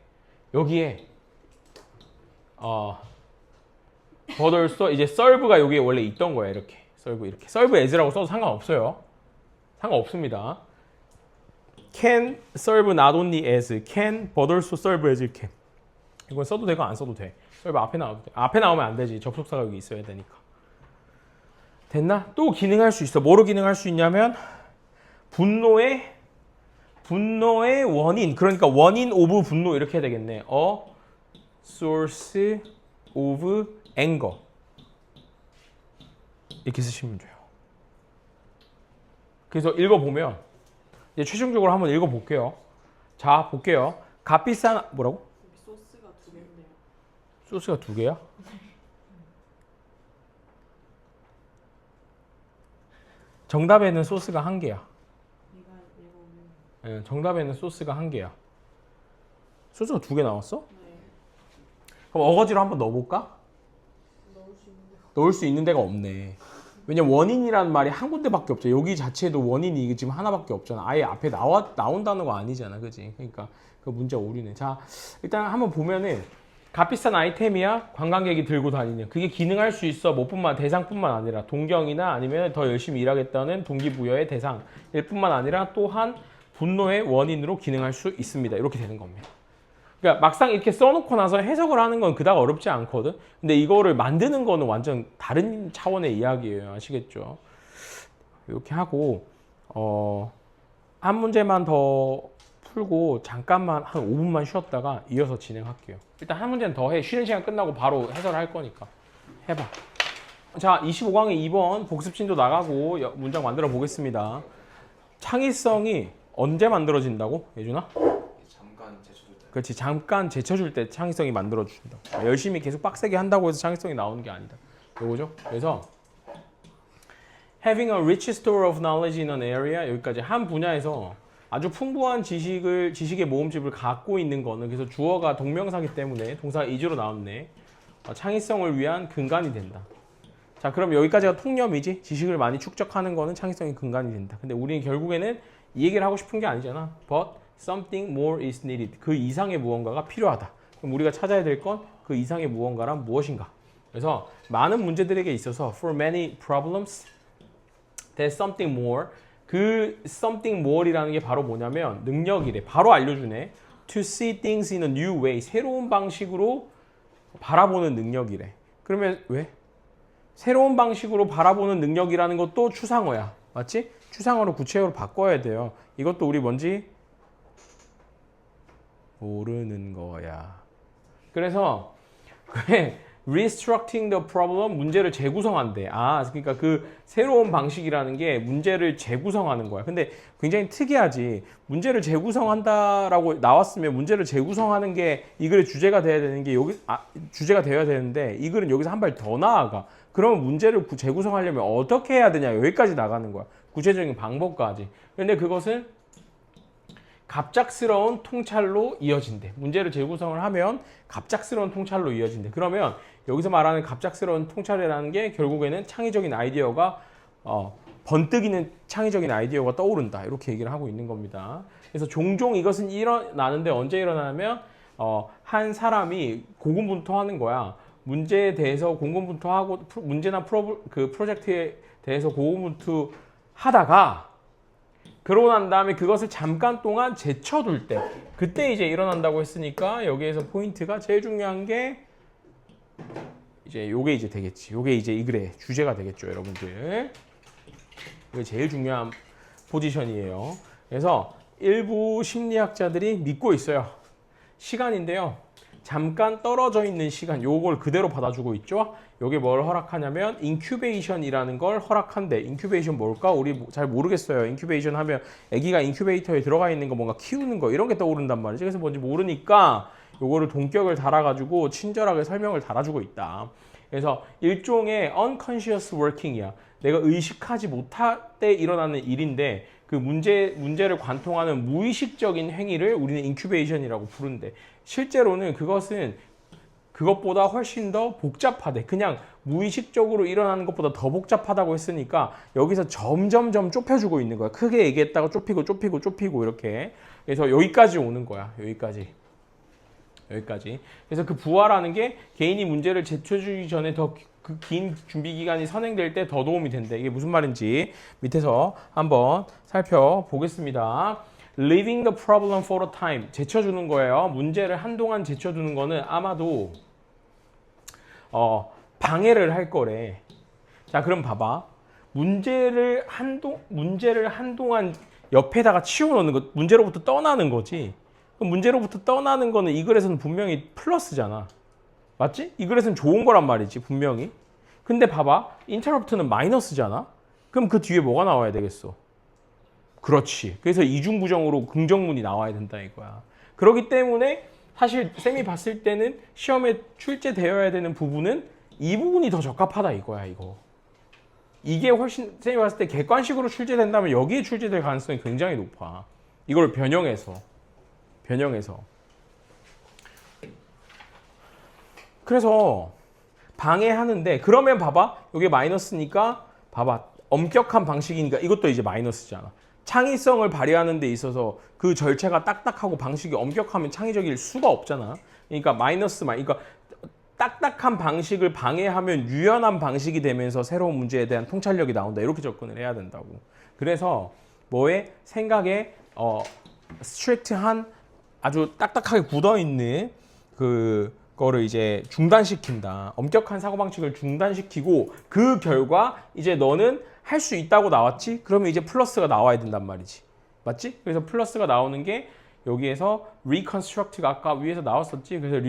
but also 이제 serve가 여기에 원래 있던 거야. 이렇게 serve 이렇게 serve as라고 써도 상관없어요. 상관없습니다. can serve not only as, can but also serve as 이렇게. 이건 써도 되고 안 써도 돼. serve 앞에 나와도 돼. 앞에 나오면 안 되지. 접속사가 여기 있어야 되니까. 됐나? 또 기능할 수 있어. 뭐로 기능할 수 있냐면 분노의 원인. 그러니까 원인 오브 분노 이렇게 해야 되겠네. A source of anger. 이렇게 쓰시면 돼요. 그래서 읽어보면 이제 최종적으로 한번 읽어볼게요. 자, 볼게요. 값비싼 뭐라고? 소스가 2개인데요. 소스가 2개야? 정답에는 소스가 1개야. 얘가 오면 예, 정답에는 소스가 1개야. 소스가 2개 나왔어? 네. 그럼 어거지로 한번 넣어볼까? 넣을 수 있는데 넣을 수 있는 데가 없네. 왜냐면 원인이라는 말이 한 군데밖에 없죠. 여기 자체에도 원인이 지금 하나밖에 없잖아. 아예 앞에 나온다는 거 아니잖아. 그지? 그러니까 그 문제 오류네. 자, 일단 한번 보면은 값비싼 아이템이야? 관광객이 들고 다니는. 그게 기능할 수 있어. 뭐뿐만 대상뿐만 아니라 동경이나 아니면 더 열심히 일하겠다는 동기부여의 대상일 뿐만 아니라 또한 분노의 원인으로 기능할 수 있습니다. 이렇게 되는 겁니다. 그러니까 막상 이렇게 써놓고 나서 해석을 하는 건 그닥 어렵지 않거든. 근데 이거를 만드는 거는 완전 다른 차원의 이야기예요. 아시겠죠? 이렇게 하고 한 문제만 더 풀고 잠깐만 한 5분만 쉬었다가 이어서 진행할게요. 일단 한 문제는 더 해. 쉬는 시간 끝나고 바로 해설할 거니까 해봐. 자, 25강의 2번 복습진도 나가고 문장 만들어 보겠습니다. 창의성이 언제 만들어진다고? 예준아? 잠깐 제쳐줄 때. 그렇지. 잠깐 제쳐줄 때 창의성이 만들어진다. 열심히 계속 빡세게 한다고 해서 창의성이 나오는 게 아니다. 요거죠. 그래서 having a rich store of knowledge in an area, 여기까지 한 분야에서 아주 풍부한 지식의 모음집을 갖고 있는 거는, 그래서 주어가 동명사기 때문에 동사가 이주로 나왔네. 창의성을 위한 근간이 된다. 자, 그럼 여기까지가 통념이지. 지식을 많이 축적하는 거는 창의성의 근간이 된다. 근데 우리는 결국에는 이 얘기를 하고 싶은 게 아니잖아. But something more is needed. 그 이상의 무언가가 필요하다. 그럼 우리가 찾아야 될 건 그 이상의 무언가란 무엇인가? 그래서 많은 문제들에게 있어서 for many problems there's something more. 그 something more이라는 게 바로 뭐냐면 능력이래. 바로 알려주네. To see things in a new way. 새로운 방식으로 바라보는 능력이래. 그러면 왜? 새로운 방식으로 바라보는 능력이라는 것도 추상어야. 맞지? 추상어로 구체어로 바꿔야 돼요. 이것도 우리 뭔지 모르는 거야. 그래서 restructuring the problem, 문제를 재구성한대. 그러니까 그 새로운 방식이라는 게 문제를 재구성하는 거야. 근데 굉장히 특이하지. 문제를 재구성한다라고 나왔으면 문제를 재구성하는 게 이 글의 주제가 돼야 되는 게 여기 주제가 되어야 되는데 이 글은 여기서 한 발 더 나아가. 그러면 문제를 재구성하려면 어떻게 해야 되냐, 여기까지 나가는 거야. 구체적인 방법까지. 근데 그것은 갑작스러운 통찰로 이어진대. 문제를 재구성을 하면 갑작스러운 통찰로 이어진대. 그러면 여기서 말하는 갑작스러운 통찰이라는 게 결국에는 창의적인 아이디어가 번뜩이는 창의적인 아이디어가 떠오른다. 이렇게 얘기를 하고 있는 겁니다. 그래서 종종 이것은 일어나는데 언제 일어나냐면 한 사람이 고군분투하는 거야. 문제에 대해서 고군분투하고 문제나 프로젝트에 대해서 고군분투하다가 그러고 난 다음에 그것을 잠깐 동안 제쳐둘 때, 그때 이제 일어난다고 했으니까 여기에서 포인트가 제일 중요한 게 이제 요게 이제 되겠지. 요게 이제 이 글의 주제가 되겠죠, 여러분들. 이게 제일 중요한 포지션이에요. 그래서 일부 심리학자들이 믿고 있어요. 시간인데요. 잠깐 떨어져 있는 시간, 요걸 그대로 받아주고 있죠. 요게 뭘 허락하냐면 인큐베이션이라는 걸 허락한대. 인큐베이션 뭘까? 우리 잘 모르겠어요. 인큐베이션 하면 아기가 인큐베이터에 들어가 있는 거, 뭔가 키우는 거, 이런 게 떠오른단 말이지. 그래서 뭔지 모르니까 요거를 동격을 달아가지고 친절하게 설명을 달아주고 있다. 그래서 일종의 unconscious working이야. 내가 의식하지 못할 때 일어나는 일인데 그 문제를 관통하는 무의식적인 행위를 우리는 인큐베이션이라고 부른대. 실제로는 그것은 그것보다 훨씬 더 복잡하대. 그냥 무의식적으로 일어나는 것보다 더 복잡하다고 했으니까 여기서 점점점 좁혀주고 있는 거야. 크게 얘기했다가 좁히고 이렇게. 그래서 여기까지 오는 거야. 여기까지. 그래서 그 부화라는 게 개인이 문제를 제출해주기 전에 더 그 긴 준비 기간이 선행될 때 더 도움이 된다. 이게 무슨 말인지 밑에서 한번 살펴보겠습니다. Leaving the problem for a time. 제쳐주는 거예요. 문제를 한동안 제쳐두는 거는 아마도 방해를 할 거래. 자, 그럼 봐봐. 문제를 한동안 옆에다가 치워놓는 거, 문제로부터 떠나는 거지. 그럼 문제로부터 떠나는 거는 이 글에서는 분명히 플러스잖아. 맞지? 이 글에서는 좋은 거란 말이지, 분명히. 근데 봐봐. interrupt는 마이너스잖아. 그럼 그 뒤에 뭐가 나와야 되겠어? 그렇지. 그래서 이중부정으로 긍정문이 나와야 된다 이거야. 그렇기 때문에 사실 쌤이 봤을 때는 시험에 출제되어야 되는 부분은 이 부분이 더 적합하다 이거야, 이거. 이게 훨씬 쌤이 봤을 때 객관식으로 출제된다면 여기에 출제될 가능성이 굉장히 높아. 이걸 변형해서. 그래서 방해하는데 그러면 봐봐. 여기 마이너스니까 봐봐. 엄격한 방식이니까 이것도 이제 마이너스잖아. 창의성을 발휘하는 데 있어서 그 절차가 딱딱하고 방식이 엄격하면 창의적일 수가 없잖아. 그러니까 그러니까 딱딱한 방식을 방해하면 유연한 방식이 되면서 새로운 문제에 대한 통찰력이 나온다. 이렇게 접근을 해야 된다고. 그래서 뭐에 생각에 스트릭트한 아주 딱딱하게 굳어있는 그거를 이제 중단시킨다. 엄격한 사고방식을 중단시키고 그 결과 이제 너는 할 수 있다고 나왔지? 그러면 이제 플러스가 나와야 된단 말이지. 맞지? 그래서 플러스가 나오는 게 여기에서 reconstruct가 아까 위에서 나왔었지? 그래서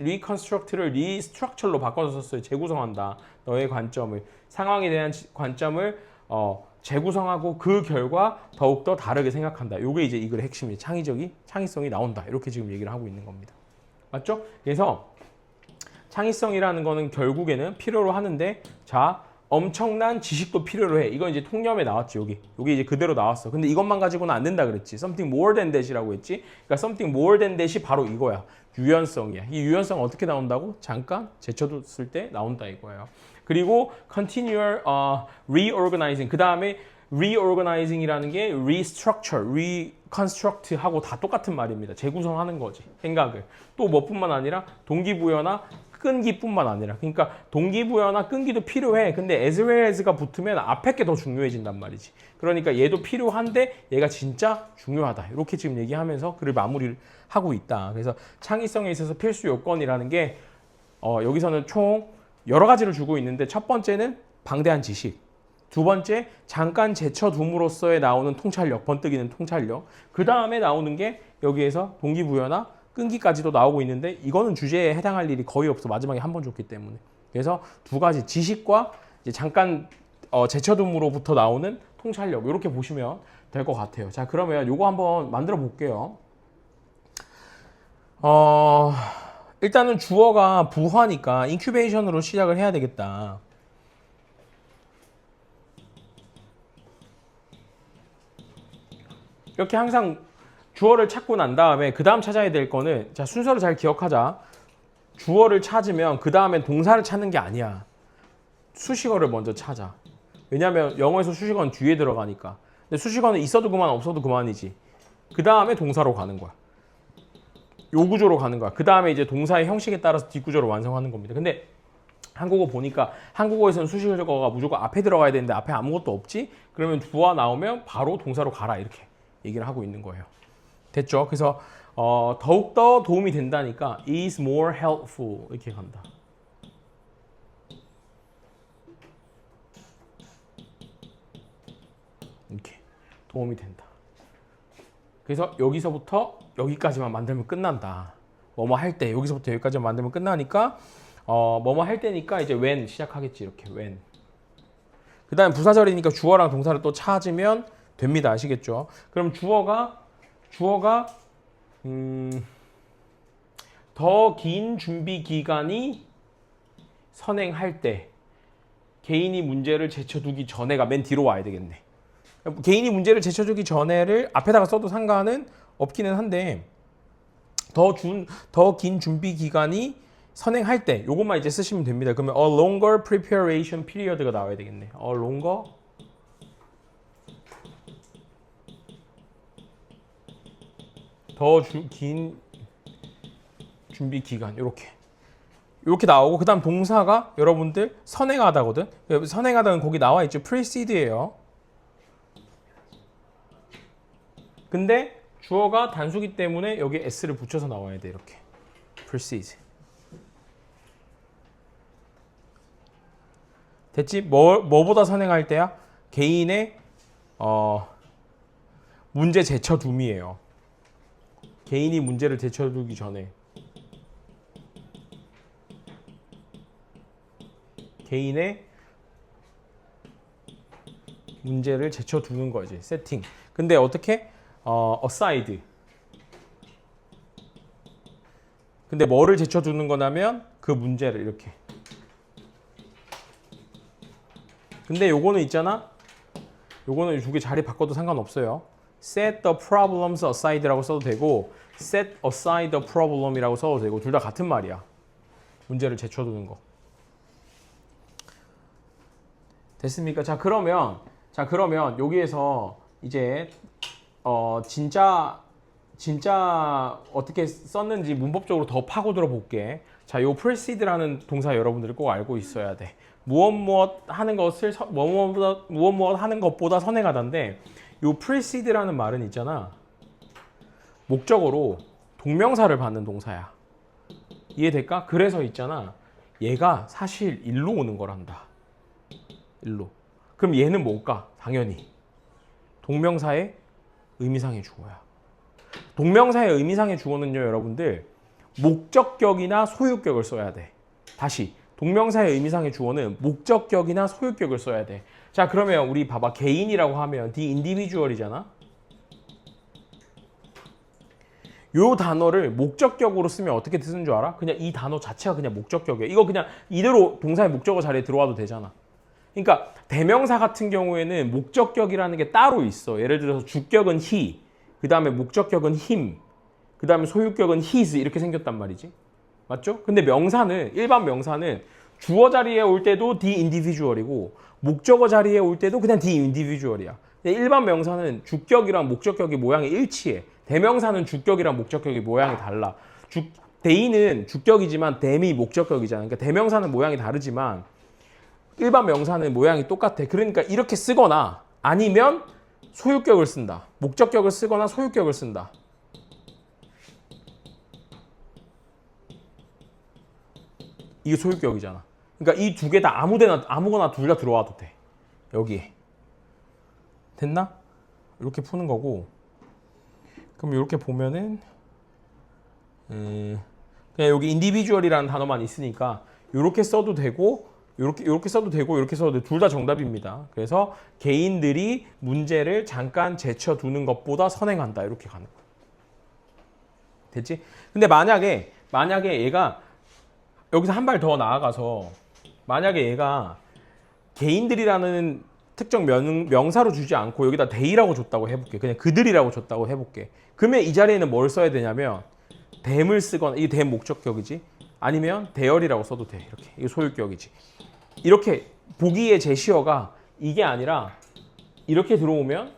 reconstruct를 restructure로 바꿔서 썼어요. 재구성한다. 너의 관점을. 상황에 대한 관점을 재구성하고 그 결과 더욱더 다르게 생각한다. 이게 이제 이 글의 핵심이 창의성이 나온다. 이렇게 지금 얘기를 하고 있는 겁니다. 맞죠? 그래서 창의성이라는 거는 결국에는 필요로 하는데 자, 엄청난 지식도 필요로 해. 이건 이제 통념에 나왔지, 여기 이제 그대로 나왔어. 근데 이것만 가지고는 안 된다 그랬지. Something more than that이라고 했지. 그러니까 something more than that이 바로 이거야. 유연성이야. 이 유연성 어떻게 나온다고? 잠깐 제쳐뒀을 때 나온다 이거예요. 그리고 continual reorganizing. 그 다음에 reorganizing이라는 게 restructure, reconstruct 하고 다 똑같은 말입니다. 재구성하는 거지, 생각을. 또 뭐뿐만 아니라 동기부여나 끈기뿐만 아니라, 그러니까 동기부여나 끈기도 필요해. 근데 as well as가 붙으면 앞에 게 더 중요해진단 말이지. 그러니까 얘도 필요한데 얘가 진짜 중요하다. 이렇게 지금 얘기하면서 글을 마무리를 하고 있다. 그래서 창의성에 있어서 필수 요건이라는 게 여기서는 총 여러 가지를 주고 있는데 첫 번째는 방대한 지식. 두 번째, 잠깐 제쳐둠으로써에 나오는 통찰력, 번뜩이는 통찰력. 그 다음에 나오는 게 여기에서 동기부여나 끈기까지도 나오고 있는데 이거는 주제에 해당할 일이 거의 없어. 마지막에 한 번 줬기 때문에. 그래서 두 가지 지식과 이제 잠깐 제쳐둠으로부터 나오는 통찰력 이렇게 보시면 될 것 같아요. 자, 그러면 요거 한번 만들어 볼게요. 일단은 주어가 부화니까 인큐베이션으로 시작을 해야 되겠다. 이렇게 항상 주어를 찾고 난 다음에 그 다음 찾아야 될 거는, 자, 순서를 잘 기억하자. 주어를 찾으면 그 다음엔 동사를 찾는 게 아니야. 수식어를 먼저 찾아. 왜냐면 영어에서 수식어는 뒤에 들어가니까. 근데 수식어는 있어도 그만 없어도 그만이지. 그 다음에 동사로 가는 거야. 요 구조로 가는 거야. 그 다음에 이제 동사의 형식에 따라서 뒷구조를 완성하는 겁니다. 근데 한국어 보니까 한국어에서는 수식어가 무조건 앞에 들어가야 되는데 앞에 아무것도 없지? 그러면 부화 나오면 바로 동사로 가라 이렇게 얘기를 하고 있는 거예요. 됐죠? 그래서 더욱더 도움이 된다니까 is more helpful 이렇게 간다. 이렇게 도움이 된다. 그래서 여기서부터 여기까지만 만들면 끝난다. 뭐뭐 할 때 여기서부터 여기까지만 만들면 끝나니까 뭐뭐 할 때니까 이제 when 시작하겠지. 이렇게 when. 그 다음에 부사절이니까 주어랑 동사를 또 찾으면 됩니다. 아시겠죠? 그럼 주어가 더 긴 준비 기간이 선행할 때 개인이 문제를 제쳐두기 전에가 맨 뒤로 와야 되겠네. 개인이 문제를 제쳐두기 전에를 앞에다가 써도 상관은 없기는 한데 더 긴 준비 기간이 선행할 때 요것만 이제 쓰시면 됩니다. 그러면 a longer preparation period가 나와야 되겠네. a longer 더 긴 준비 기간 이렇게 나오고 그다음 동사가 여러분들 선행하다거든. 선행하다는 거기 나와 있죠. precede예요. 근데 주어가 단수기 때문에 여기 s를 붙여서 나와야 돼. 이렇게 precede. 됐지? 뭐보다 선행할 때야? 개인의 문제 제쳐둠이에요. 개인이 문제를 제쳐두기 전에 개인의 문제를 제쳐두는 거지. 세팅. 근데 어떻게? aside. 근데 뭐를 제쳐두는 거냐면 그 문제를 이렇게. 근데 요거는 있잖아. 요거는 두 개 자리 바꿔도 상관없어요. set the problems aside라고 써도 되고 set aside the problem이라고 써도 되고 둘 다 같은 말이야. 문제를 제쳐두는 거. 됐습니까? 자 그러면 여기에서 이제 진짜 어떻게 썼는지 문법적으로 더 파고들어 볼게. 자, 요 precede라는 동사 여러분들이 꼭 알고 있어야 돼. 무엇 하는 것을 무엇 하는 것보다 선행하다인데 요 precede라는 말은 있잖아. 목적어로 동명사를 받는 동사야. 이해될까? 그래서 있잖아. 얘가 사실 일로 오는 거란다. 일로. 그럼 얘는 뭘까? 당연히 동명사의 의미상의 주어야. 동명사의 의미상의 주어는요, 여러분들 목적격이나 소유격을 써야 돼. 다시 동명사의 의미상의 주어는 목적격이나 소유격을 써야 돼. 자, 그러면 우리 봐봐. 개인이라고 하면 the individual이잖아. 요 단어를 목적격으로 쓰면 어떻게 쓰는 줄 알아? 그냥 이 단어 자체가 그냥 목적격이야. 이거 그냥 이대로 동사의 목적어 자리에 들어와도 되잖아. 그러니까 대명사 같은 경우에는 목적격이라는 게 따로 있어. 예를 들어서 주격은 he, 그 다음에 목적격은 him, 그 다음에 소유격은 his 이렇게 생겼단 말이지. 맞죠? 근데 명사는 일반 명사는 주어 자리에 올 때도 the individual이고 목적어 자리에 올 때도 그냥 the individual이야. 근데 일반 명사는 주격이랑 목적격이 모양이 일치해. 대명사는 주격이랑 목적격이 모양이 달라. they는 주격이지만 them이 목적격이잖아. 그러니까 대명사는 모양이 다르지만 일반 명사는 모양이 똑같아. 그러니까 이렇게 쓰거나 아니면 소유격을 쓴다. 목적격을 쓰거나 소유격을 쓴다. 이게 소유격이잖아. 그러니까 이 두 개 다 아무거나 둘 다 들어와도 돼. 여기에. 됐나? 이렇게 푸는 거고. 그럼 이렇게 보면은 그냥 여기 individual이라는 단어만 있으니까 이렇게 써도 되고 이렇게 써도 되고 이렇게 써도 되고 둘 다 정답입니다. 그래서 개인들이 문제를 잠깐 제쳐두는 것보다 선행한다. 이렇게 가는 거야. 됐지? 근데 만약에 얘가 여기서 한 발 더 나아가서 만약에 얘가 개인들이라는 특정 명사로 주지 않고 여기다 they라고 줬다고 해볼게. 그냥 그들이라고 줬다고 해볼게. 그러면 이 자리에는 뭘 써야 되냐면 them을 쓰거나 이게 them 목적격이지. 아니면 they이라고 써도 돼. 이렇게. 이거 소유격이지. 이렇게 보기의 제시어가 이게 아니라 이렇게 들어오면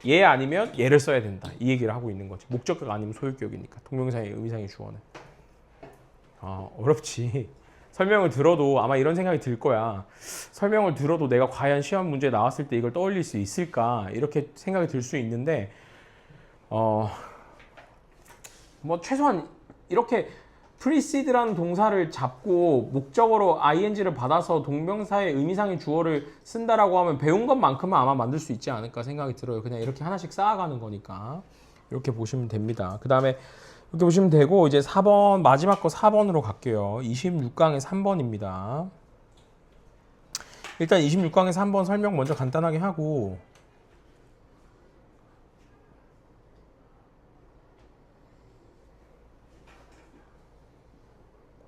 얘 아니면 얘를 써야 된다. 이 얘기를 하고 있는 거지. 목적격 아니면 소유격이니까. 동명사의 의미상의 주어는. 어렵지. 설명을 들어도 아마 이런 생각이 들 거야. 설명을 들어도 내가 과연 시험 문제 나왔을 때 이걸 떠올릴 수 있을까? 이렇게 생각이 들 수 있는데 뭐 최소한 이렇게 precede라는 동사를 잡고 목적어로 ing를 받아서 동명사의 의미상의 주어를 쓴다라고 하면 배운 것만큼은 아마 만들 수 있지 않을까 생각이 들어요. 그냥 이렇게 하나씩 쌓아가는 거니까 이렇게 보시면 됩니다. 그 다음에 이렇게 보시면 되고 이제 4번 마지막 거 4번으로 갈게요. 26강의 3번입니다. 일단 26강의 3번 설명 먼저 간단하게 하고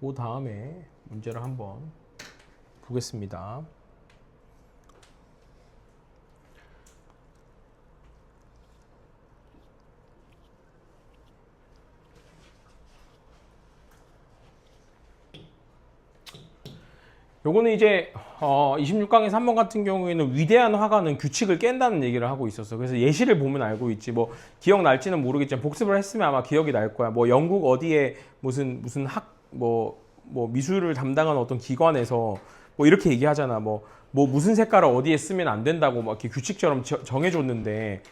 그 다음에 문제를 한번 보겠습니다. 요거는 이제 26강의 3번 같은 경우에는 위대한 화가는 규칙을 깬다는 얘기를 하고 있었어. 그래서 예시를 보면 알고 있지. 뭐 기억날지는 모르겠지만 복습을 했으면 아마 기억이 날 거야. 뭐 영국 어디에 무슨 뭐 미술을 담당하는 어떤 기관에서 뭐 이렇게 얘기하잖아. 뭐 무슨 색깔을 어디에 쓰면 안 된다고 막 이렇게 규칙처럼 정해줬는데,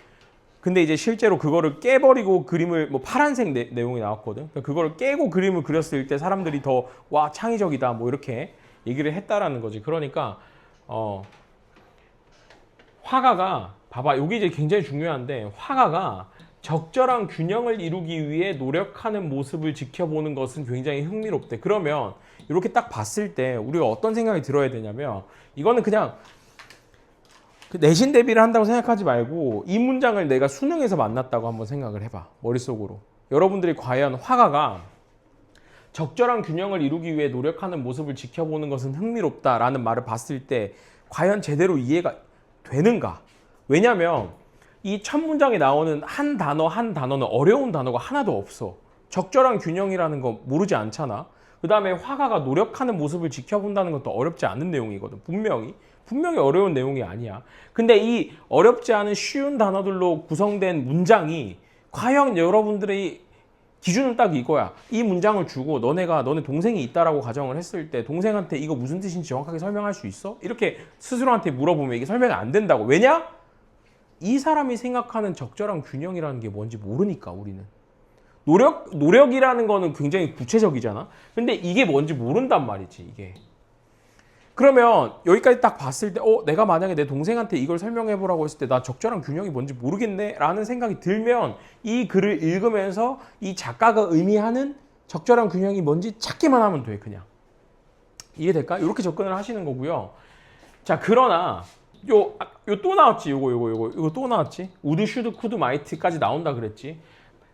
근데 이제 실제로 그거를 깨버리고 그림을, 뭐 파란색 내용이 나왔거든. 그러니까 그거를 깨고 그림을 그렸을 때 사람들이 더 와 창의적이다 뭐 이렇게 얘기를 했다라는 거지. 그러니까 화가가 봐봐, 여기 이제 굉장히 중요한데, 화가가 적절한 균형을 이루기 위해 노력하는 모습을 지켜보는 것은 굉장히 흥미롭대. 그러면 이렇게 딱 봤을 때 우리가 어떤 생각이 들어야 되냐면, 이거는 그냥 내신 대비를 한다고 생각하지 말고 이 문장을 내가 수능에서 만났다고 한번 생각을 해봐, 머릿속으로. 여러분들이 과연 화가가 적절한 균형을 이루기 위해 노력하는 모습을 지켜보는 것은 흥미롭다라는 말을 봤을 때 과연 제대로 이해가 되는가? 왜냐면 이 첫 문장에 나오는 한 단어 한 단어는 어려운 단어가 하나도 없어. 적절한 균형이라는 거 모르지 않잖아. 그 다음에 화가가 노력하는 모습을 지켜본다는 것도 어렵지 않은 내용이거든. 분명히 어려운 내용이 아니야. 근데 이 어렵지 않은 쉬운 단어들로 구성된 문장이 과연 여러분들의 기준은 딱 이거야. 이 문장을 주고 너네 동생이 있다라고 가정을 했을 때 동생한테 이거 무슨 뜻인지 정확하게 설명할 수 있어? 이렇게 스스로한테 물어보면 이게 설명이 안 된다고. 왜냐? 이 사람이 생각하는 적절한 균형이라는 게 뭔지 모르니까. 우리는 노력이라는 거는 굉장히 구체적이잖아. 근데 이게 뭔지 모른단 말이지, 이게. 그러면 여기까지 딱 봤을 때 내가 만약에 내 동생한테 이걸 설명해 보라고 했을 때 나 적절한 균형이 뭔지 모르겠네 라는 생각이 들면 이 글을 읽으면서 이 작가가 의미하는 적절한 균형이 뭔지 찾기만 하면 돼. 그냥 이해될까? 이렇게 접근을 하시는 거고요. 자, 그러나 요 또 나왔지. 요거 또 나왔지. 우드 슈드 쿠드 마이트까지 나온다 그랬지.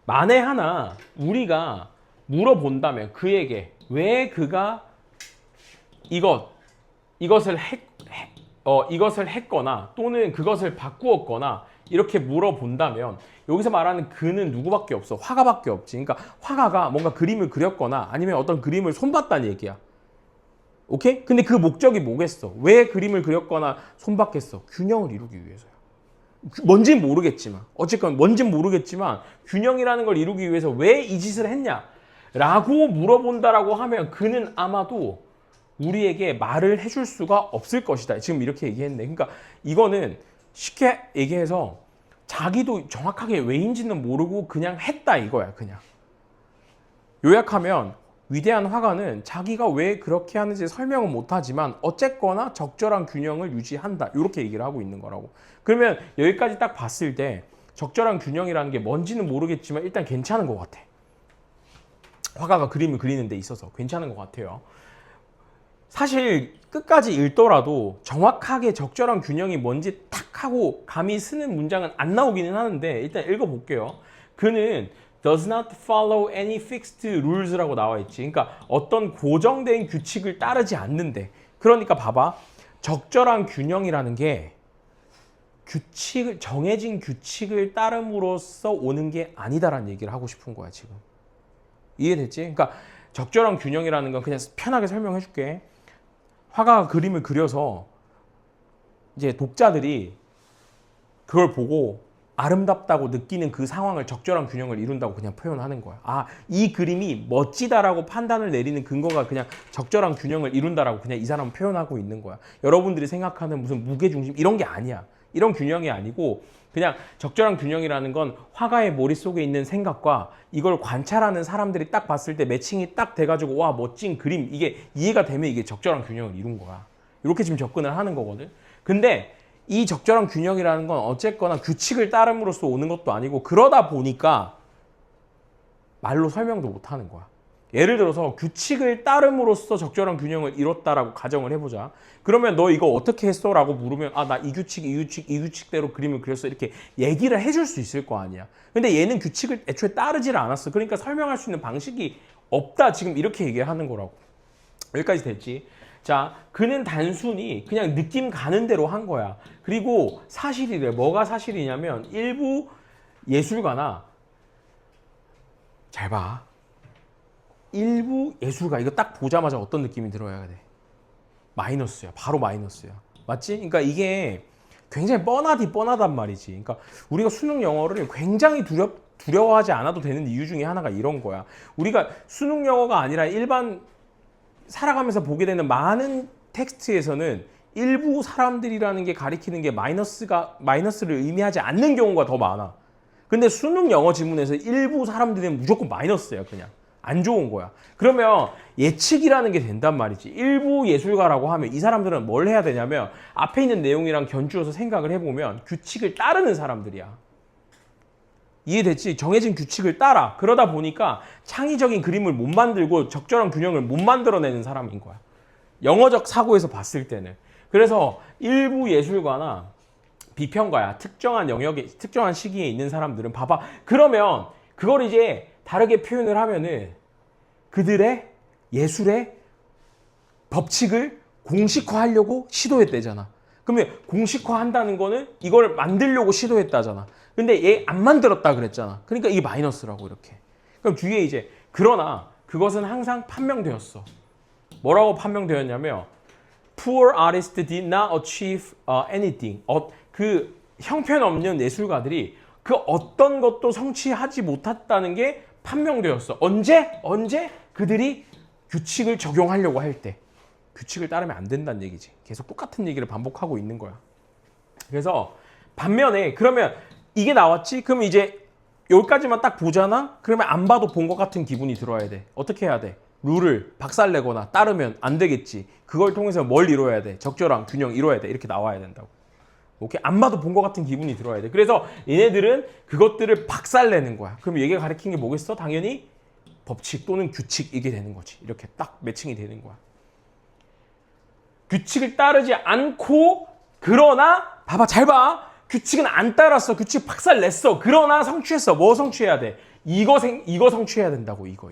만에 하나 우리가 물어본다면 그에게 왜 그가 이것을 했거나 또는 그것을 바꾸었거나 이렇게 물어본다면 여기서 말하는 그는 누구밖에 없어? 화가밖에 없지. 그러니까 화가가 뭔가 그림을 그렸거나 아니면 어떤 그림을 손봤다는 얘기야. 오케이? 근데 그 목적이 뭐겠어? 왜 그림을 그렸거나 손봤겠어? 균형을 이루기 위해서야. 뭔진 모르겠지만, 어쨌건 뭔진 모르겠지만 균형이라는 걸 이루기 위해서 왜 이 짓을 했냐? 라고 물어본다라고 하면 그는 아마도 우리에게 말을 해줄 수가 없을 것이다. 지금 이렇게 얘기했네. 그러니까 이거는 쉽게 얘기해서 자기도 정확하게 왜인지는 모르고 그냥 했다 이거야. 그냥 요약하면 위대한 화가는 자기가 왜 그렇게 하는지 설명은 못하지만 어쨌거나 적절한 균형을 유지한다. 이렇게 얘기를 하고 있는 거라고. 그러면 여기까지 딱 봤을 때 적절한 균형이라는 게 뭔지는 모르겠지만 일단 괜찮은 것 같아. 화가가 그림을 그리는 데 있어서 괜찮은 것 같아요. 사실 끝까지 읽더라도 정확하게 적절한 균형이 뭔지 탁 하고 감이 쓰는 문장은 안 나오기는 하는데 일단 읽어볼게요. 그는 does not follow any fixed rules라고 나와 있지. 그러니까 어떤 고정된 규칙을 따르지 않는데. 그러니까 봐봐. 적절한 균형이라는 게 정해진 규칙을 따름으로써 오는 게 아니다라는 얘기를 하고 싶은 거야, 지금. 이해됐지? 그러니까 적절한 균형이라는 건 그냥 편하게 설명해 줄게. 화가가 그림을 그려서 이제 독자들이 그걸 보고 아름답다고 느끼는 그 상황을 적절한 균형을 이룬다고 그냥 표현하는 거야. 아, 이 그림이 멋지다라고 판단을 내리는 근거가 그냥 적절한 균형을 이룬다라고 그냥 이 사람은 표현하고 있는 거야. 여러분들이 생각하는 무슨 무게중심 이런 게 아니야. 이런 균형이 아니고 그냥 적절한 균형이라는 건 화가의 머릿속에 있는 생각과 이걸 관찰하는 사람들이 딱 봤을 때 매칭이 딱 돼가지고 와 멋진 그림 이게 이해가 되면 이게 적절한 균형을 이룬 거야. 이렇게 지금 접근을 하는 거거든. 근데 이 적절한 균형이라는 건 어쨌거나 규칙을 따름으로써 오는 것도 아니고 그러다 보니까 말로 설명도 못 하는 거야. 예를 들어서 규칙을 따름으로써 적절한 균형을 이뤘다라고 가정을 해보자. 그러면 너 이거 어떻게 했어? 라고 물으면 아, 나 이 규칙대로 그림을 그렸어. 이렇게 얘기를 해줄 수 있을 거 아니야. 근데 얘는 규칙을 애초에 따르지를 않았어. 그러니까 설명할 수 있는 방식이 없다. 지금 이렇게 얘기하는 거라고. 여기까지 됐지. 자, 그는 단순히 그냥 느낌 가는 대로 한 거야. 그리고 사실이래. 뭐가 사실이냐면 일부 예술가나 잘 봐. 일부 예술가 이거 딱 보자마자 어떤 느낌이 들어야 돼? 마이너스야. 바로 마이너스야. 맞지? 그러니까 이게 굉장히 뻔하단 말이지. 그러니까 우리가 수능 영어를 굉장히 두려워하지 않아도 되는 이유 중에 하나가 이런 거야. 우리가 수능 영어가 아니라 일반 살아가면서 보게 되는 많은 텍스트에서는 일부 사람들이라는 게 가리키는 게 마이너스를 의미하지 않는 경우가 더 많아. 근데 수능 영어 지문에서 일부 사람들은 무조건 마이너스야. 그냥 안 좋은 거야. 그러면 예측이라는 게 된단 말이지. 일부 예술가라고 하면 이 사람들은 뭘 해야 되냐면 앞에 있는 내용이랑 견주어서 생각을 해보면 규칙을 따르는 사람들이야. 이해됐지? 정해진 규칙을 따라. 그러다 보니까 창의적인 그림을 못 만들고 적절한 균형을 못 만들어내는 사람인 거야. 영어적 사고에서 봤을 때는. 그래서 일부 예술가나 비평가야. 특정한 영역에, 특정한 시기에 있는 사람들은 봐봐. 그러면 그걸 이제 다르게 표현을 하면은 그들의 예술의 법칙을 공식화하려고 시도했대잖아. 그러면 공식화한다는 거는 이걸 만들려고 시도했다잖아. 근데 얘 안 만들었다 그랬잖아. 그러니까 이게 마이너스라고 이렇게. 그럼 뒤에 이제 그러나 그것은 항상 판명되었어. 뭐라고 판명되었냐면 Poor artists did not achieve anything. 그 형편없는 예술가들이 그 어떤 것도 성취하지 못했다는 게 판명되었어. 언제? 그들이 규칙을 적용하려고 할 때. 규칙을 따르면 안 된다는 얘기지. 계속 똑같은 얘기를 반복하고 있는 거야. 그래서 반면에 그러면 이게 나왔지? 그럼 이제 여기까지만 딱 보잖아? 그러면 안 봐도 본 것 같은 기분이 들어야 돼. 어떻게 해야 돼? 룰을 박살내거나 따르면 안 되겠지. 그걸 통해서 뭘 이뤄야 돼? 적절한 균형 이뤄야 돼. 이렇게 나와야 된다고. 오케이? 안 봐도 본 것 같은 기분이 들어야 돼. 그래서 얘네들은 그것들을 박살내는 거야. 그럼 얘가 가리킨 게 뭐겠어? 당연히 법칙 또는 규칙 이게 되는 거지. 이렇게 딱 매칭이 되는 거야. 규칙을 따르지 않고 그러나 봐봐 잘 봐. 규칙은 안 따랐어. 규칙 박살냈어. 그러나 성취했어. 뭐 성취해야 돼? 이거 성취해야 된다고. 이거.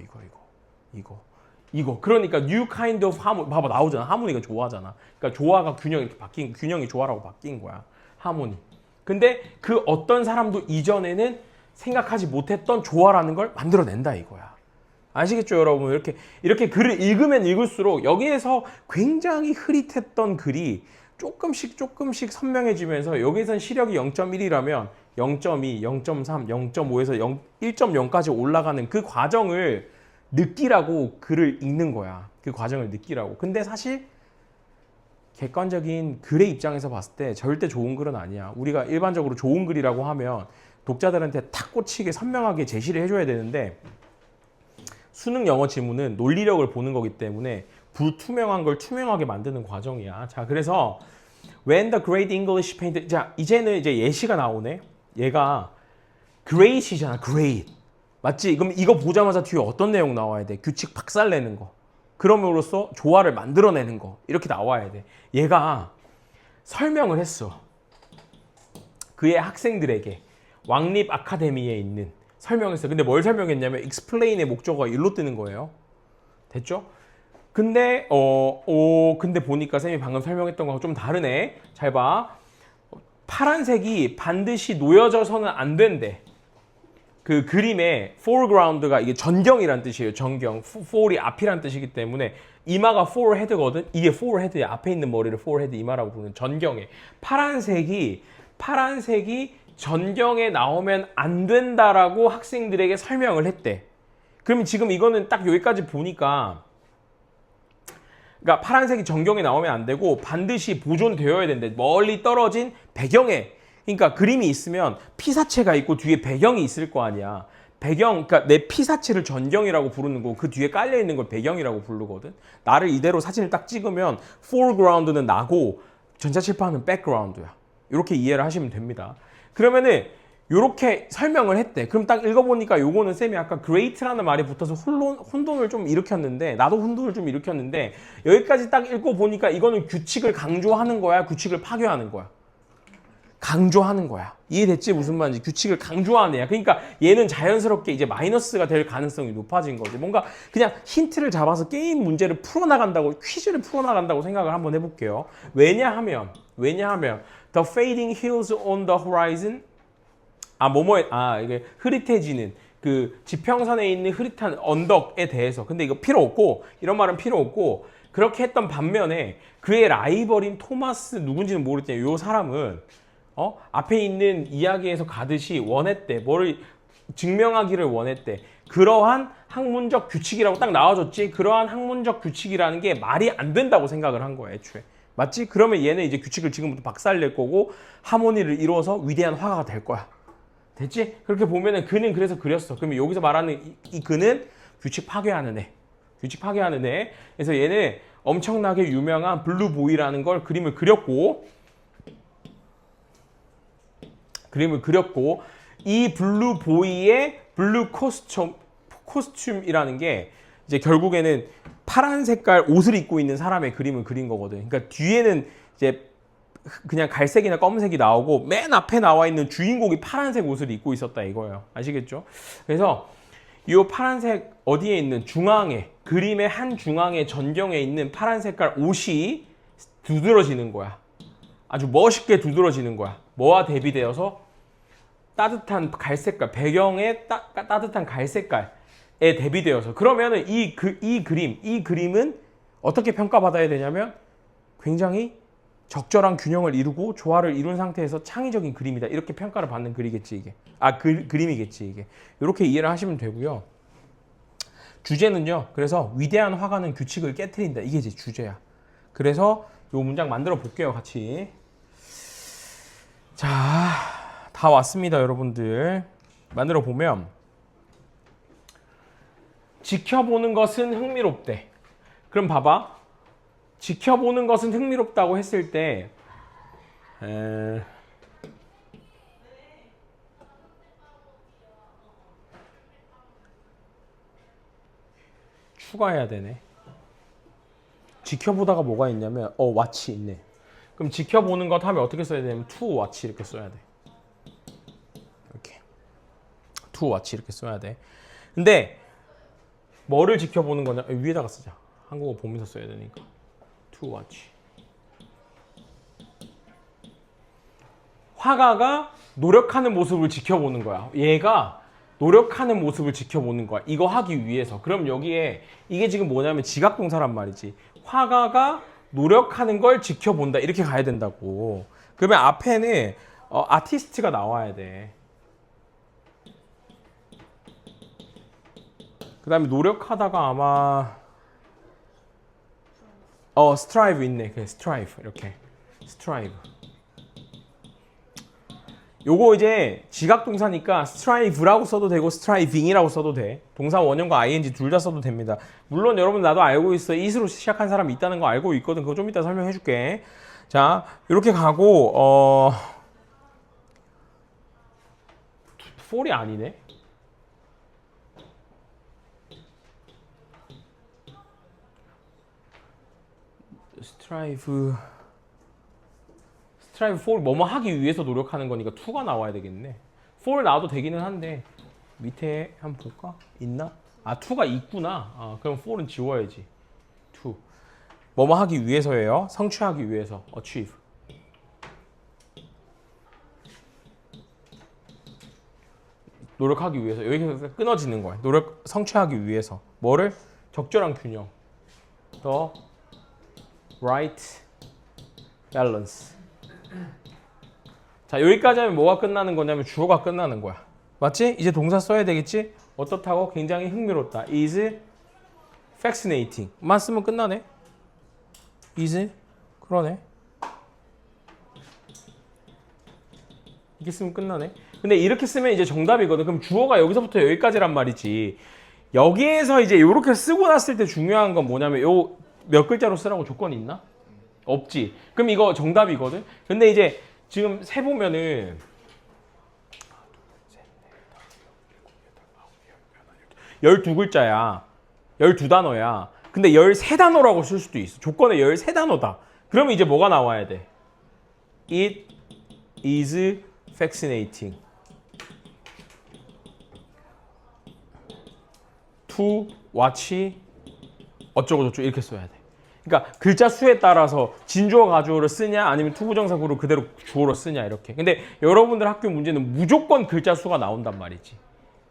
그러니까 new kind of harmony. 봐봐 나오잖아. 하모니가 조화잖아. 그러니까 조화가 균형이 조화라고 바뀐 거야. 하모니. 근데 그 어떤 사람도 이전에는 생각하지 못했던 조화라는 걸 만들어낸다 이거야. 아시겠죠 여러분? 이렇게 글을 읽으면 읽을수록 여기에서 굉장히 흐릿했던 글이 조금씩 선명해지면서 여기선 시력이 0.1이라면 0.2, 0.3, 0.5에서 1.0까지 올라가는 그 과정을 느끼라고 글을 읽는 거야. 그 과정을 느끼라고. 근데 사실 객관적인 글의 입장에서 봤을 때 절대 좋은 글은 아니야. 우리가 일반적으로 좋은 글이라고 하면 독자들한테 탁 꽂히게 선명하게 제시를 해줘야 되는데 수능 영어 지문은 논리력을 보는 거기 때문에 불투명한 걸 투명하게 만드는 과정이야. 자, 그래서 When the great English painter 자, 이제는 이제 예시가 나오네. 얘가 great이잖아. great. 맞지? 그럼 이거 보자마자 뒤에 어떤 내용 나와야 돼? 규칙 박살내는 거. 그럼으로써 조화를 만들어내는 거. 이렇게 나와야 돼. 얘가 설명을 했어. 그의 학생들에게 왕립 아카데미에 있는 설명했어. 근데 뭘 설명했냐면 explain의 목적어가 일로 뜨는 거예요. 됐죠? 근데 근데 보니까 쌤이 방금 설명했던 거하고 좀 다르네. 잘 봐. 파란색이 반드시 놓여져서는 안 된대. 그 그림의 foreground가 이게 전경이란 뜻이에요. 전경. for이 앞이란 뜻이기 때문에 이마가 forehead거든. 이게 forehead야. 앞에 있는 머리를 forehead 이마라고 부르는 전경에. 파란색이 전경에 나오면 안 된다라고 학생들에게 설명을 했대. 그럼 지금 이거는 딱 여기까지 보니까 그러니까 파란색이 전경에 나오면 안 되고 반드시 보존되어야 된대. 멀리 떨어진 배경에. 그러니까 그림이 있으면 피사체가 있고 뒤에 배경이 있을 거 아니야. 배경, 그러니까 내 피사체를 전경이라고 부르는 거고 그 뒤에 깔려 있는 걸 배경이라고 부르거든. 나를 이대로 사진을 딱 찍으면 foreground는 나고 전자칠판은 background야. 이렇게 이해를 하시면 됩니다. 그러면은 이렇게 설명을 했대. 그럼 딱 읽어보니까 요거는 쌤이 아까 great라는 말이 붙어서 혼돈을 좀 일으켰는데 나도 혼돈을 좀 일으켰는데 여기까지 딱 읽고 보니까 이거는 규칙을 강조하는 거야? 규칙을 파괴하는 거야? 강조하는 거야. 이해됐지? 무슨 말인지. 규칙을 강조하는 애야. 그러니까 얘는 자연스럽게 이제 마이너스가 될 가능성이 높아진 거지. 뭔가 그냥 힌트를 잡아서 게임 문제를 풀어나간다고, 퀴즈를 풀어나간다고 생각을 한번 해볼게요. 왜냐하면 The fading hills on the horizon, 이게 흐릿해지는 그 지평선에 있는 흐릿한 언덕에 대해서. 근데 이거 필요 없고, 이런 말은 필요 없고, 그렇게 했던 반면에 그의 라이벌인 토마스 누군지는 모르겠지만 이 사람은 앞에 있는 이야기에서 가듯이 원했대. 뭐를 증명하기를 원했대. 그러한 학문적 규칙이라고 딱 나와줬지. 그러한 학문적 규칙이라는 게 말이 안 된다고 생각을 한 거야, 애초에. 맞지? 그러면 얘는 이제 규칙을 지금부터 박살낼 거고 하모니를 이루어서 위대한 화가가 될 거야. 됐지? 그렇게 보면은 그는 그래서 그렸어. 그러면 여기서 말하는 이 그는 규칙 파괴하는 애. 규칙 파괴하는 애. 그래서 얘는 엄청나게 유명한 블루보이라는 걸 그림을 그렸고 이 블루보이의 블루 코스튬이라는 게 이제 결국에는 파란 색깔 옷을 입고 있는 사람의 그림을 그린 거거든. 그러니까 뒤에는 이제 그냥 갈색이나 검은색이 나오고 맨 앞에 나와 있는 주인공이 파란색 옷을 입고 있었다 이거예요. 아시겠죠? 그래서 이 파란색 어디에 있는 중앙에, 그림의 한 중앙에 전경에 있는 파란 색깔 옷이 두드러지는 거야. 아주 멋있게 두드러지는 거야. 뭐와 대비되어서? 따뜻한 갈색깔, 배경의 따뜻한 갈색깔에 대비되어서. 그러면은 이 그림은 어떻게 평가받아야 되냐면 굉장히 적절한 균형을 이루고 조화를 이룬 상태에서 창의적인 그림이다. 이렇게 평가를 받는 글이겠지 이게. 그림이겠지 이게. 이렇게 이해를 하시면 되고요. 주제는요. 그래서 위대한 화가는 규칙을 깨트린다. 이게 이제 주제야. 그래서 이 문장 만들어 볼게요. 같이. 자, 다 왔습니다, 여러분들. 만들어 보면 지켜보는 것은 흥미롭대. 그럼 봐봐. 지켜보는 것은 흥미롭다고 했을 때 추가해야 되네. 지켜보다가 뭐가 있냐면 watch 있네. 그럼 지켜보는 것 하면 어떻게 써야 되냐면 to watch 이렇게 써야 돼. 이렇게 to watch 이렇게 써야 돼. 근데 뭐를 지켜보는 거냐? 위에다가 쓰자. 한국어 보면서 써야 되니까. to watch. 화가가 노력하는 모습을 지켜보는 거야. 얘가 노력하는 모습을 지켜보는 거야. 이거 하기 위해서. 그럼 여기에 이게 지금 뭐냐면 지각동사란 말이지. 화가가 노력하는 걸 지켜본다. 이렇게 가야 된다고. 그러면 앞에는 아티스트가 나와야 돼. 그 다음에 노력하다가 아마 strive 있네. 그래, strive 이렇게 strive. 요거 이제 지각동사니까 strive라고 써도 되고 striving이라고 써도 돼. 동사 원형과 ing 둘 다 써도 됩니다. 물론 여러분 나도 알고 있어. it으로 시작한 사람이 있다는 거 알고 있거든. 그거 좀 이따 설명해 줄게. 자, 이렇게 가고 for이 아니네. strive for 뭐뭐 하기 위해서 노력하는 거니까 to가 나와야 되겠네. for 나와도 되기는 한데 밑에 한번 볼까? 있나? to가 있구나. 그럼 for는 지워야지. to 뭐뭐 하기 위해서예요. 성취하기 위해서. achieve. 노력하기 위해서. 여기서 끊어지는 거야. 성취하기 위해서. 뭐를? 적절한 균형. the right balance. 자, 여기까지 하면 뭐가 끝나는 거냐면 주어가 끝나는 거야. 맞지? 이제 동사 써야 되겠지? 어떻다고? 굉장히 흥미롭다. is fascinating. 만 쓰면 끝나네. is 그러네. 이렇게 쓰면 끝나네. 근데 이렇게 쓰면 이제 정답이거든. 그럼 주어가 여기서부터 여기까지란 말이지. 여기에서 이제 이렇게 쓰고 났을 때 중요한 건 뭐냐면 요 몇 글자로 쓰라고 조건이 있나? 없지. 그럼 이거 정답이거든. 근데 이제 지금 세 보면은 12글자야. 12단어야. 근데 13단어라고 쓸 수도 있어. 조건에 13단어다. 그러면 이제 뭐가 나와야 돼? It is vaccinating. to watch 어쩌고 저쩌고 이렇게 써야 돼. 그러니까 글자 수에 따라서 진주어 가주어를 쓰냐 아니면 투부정사구를 그대로 주어로 쓰냐 이렇게. 근데 여러분들 학교 문제는 무조건 글자 수가 나온단 말이지.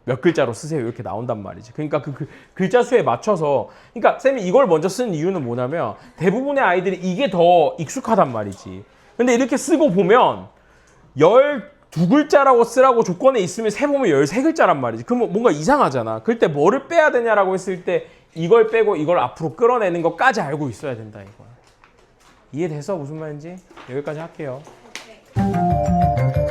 몇 글자로 쓰세요 이렇게 나온단 말이지. 그러니까 그 글자 수에 맞춰서 그러니까 쌤이 이걸 먼저 쓰는 이유는 뭐냐면 대부분의 아이들이 이게 더 익숙하단 말이지. 근데 이렇게 쓰고 보면 12글자라고 쓰라고 조건에 있으면 세보면 13글자란 말이지. 그러면 뭔가 이상하잖아. 그럴 때 뭐를 빼야 되냐라고 했을 때 이걸 빼고 이걸 앞으로 끌어내는 것까지 알고 있어야 된다 이거야. 이해돼서 무슨 말인지? 여기까지 할게요. 오케이.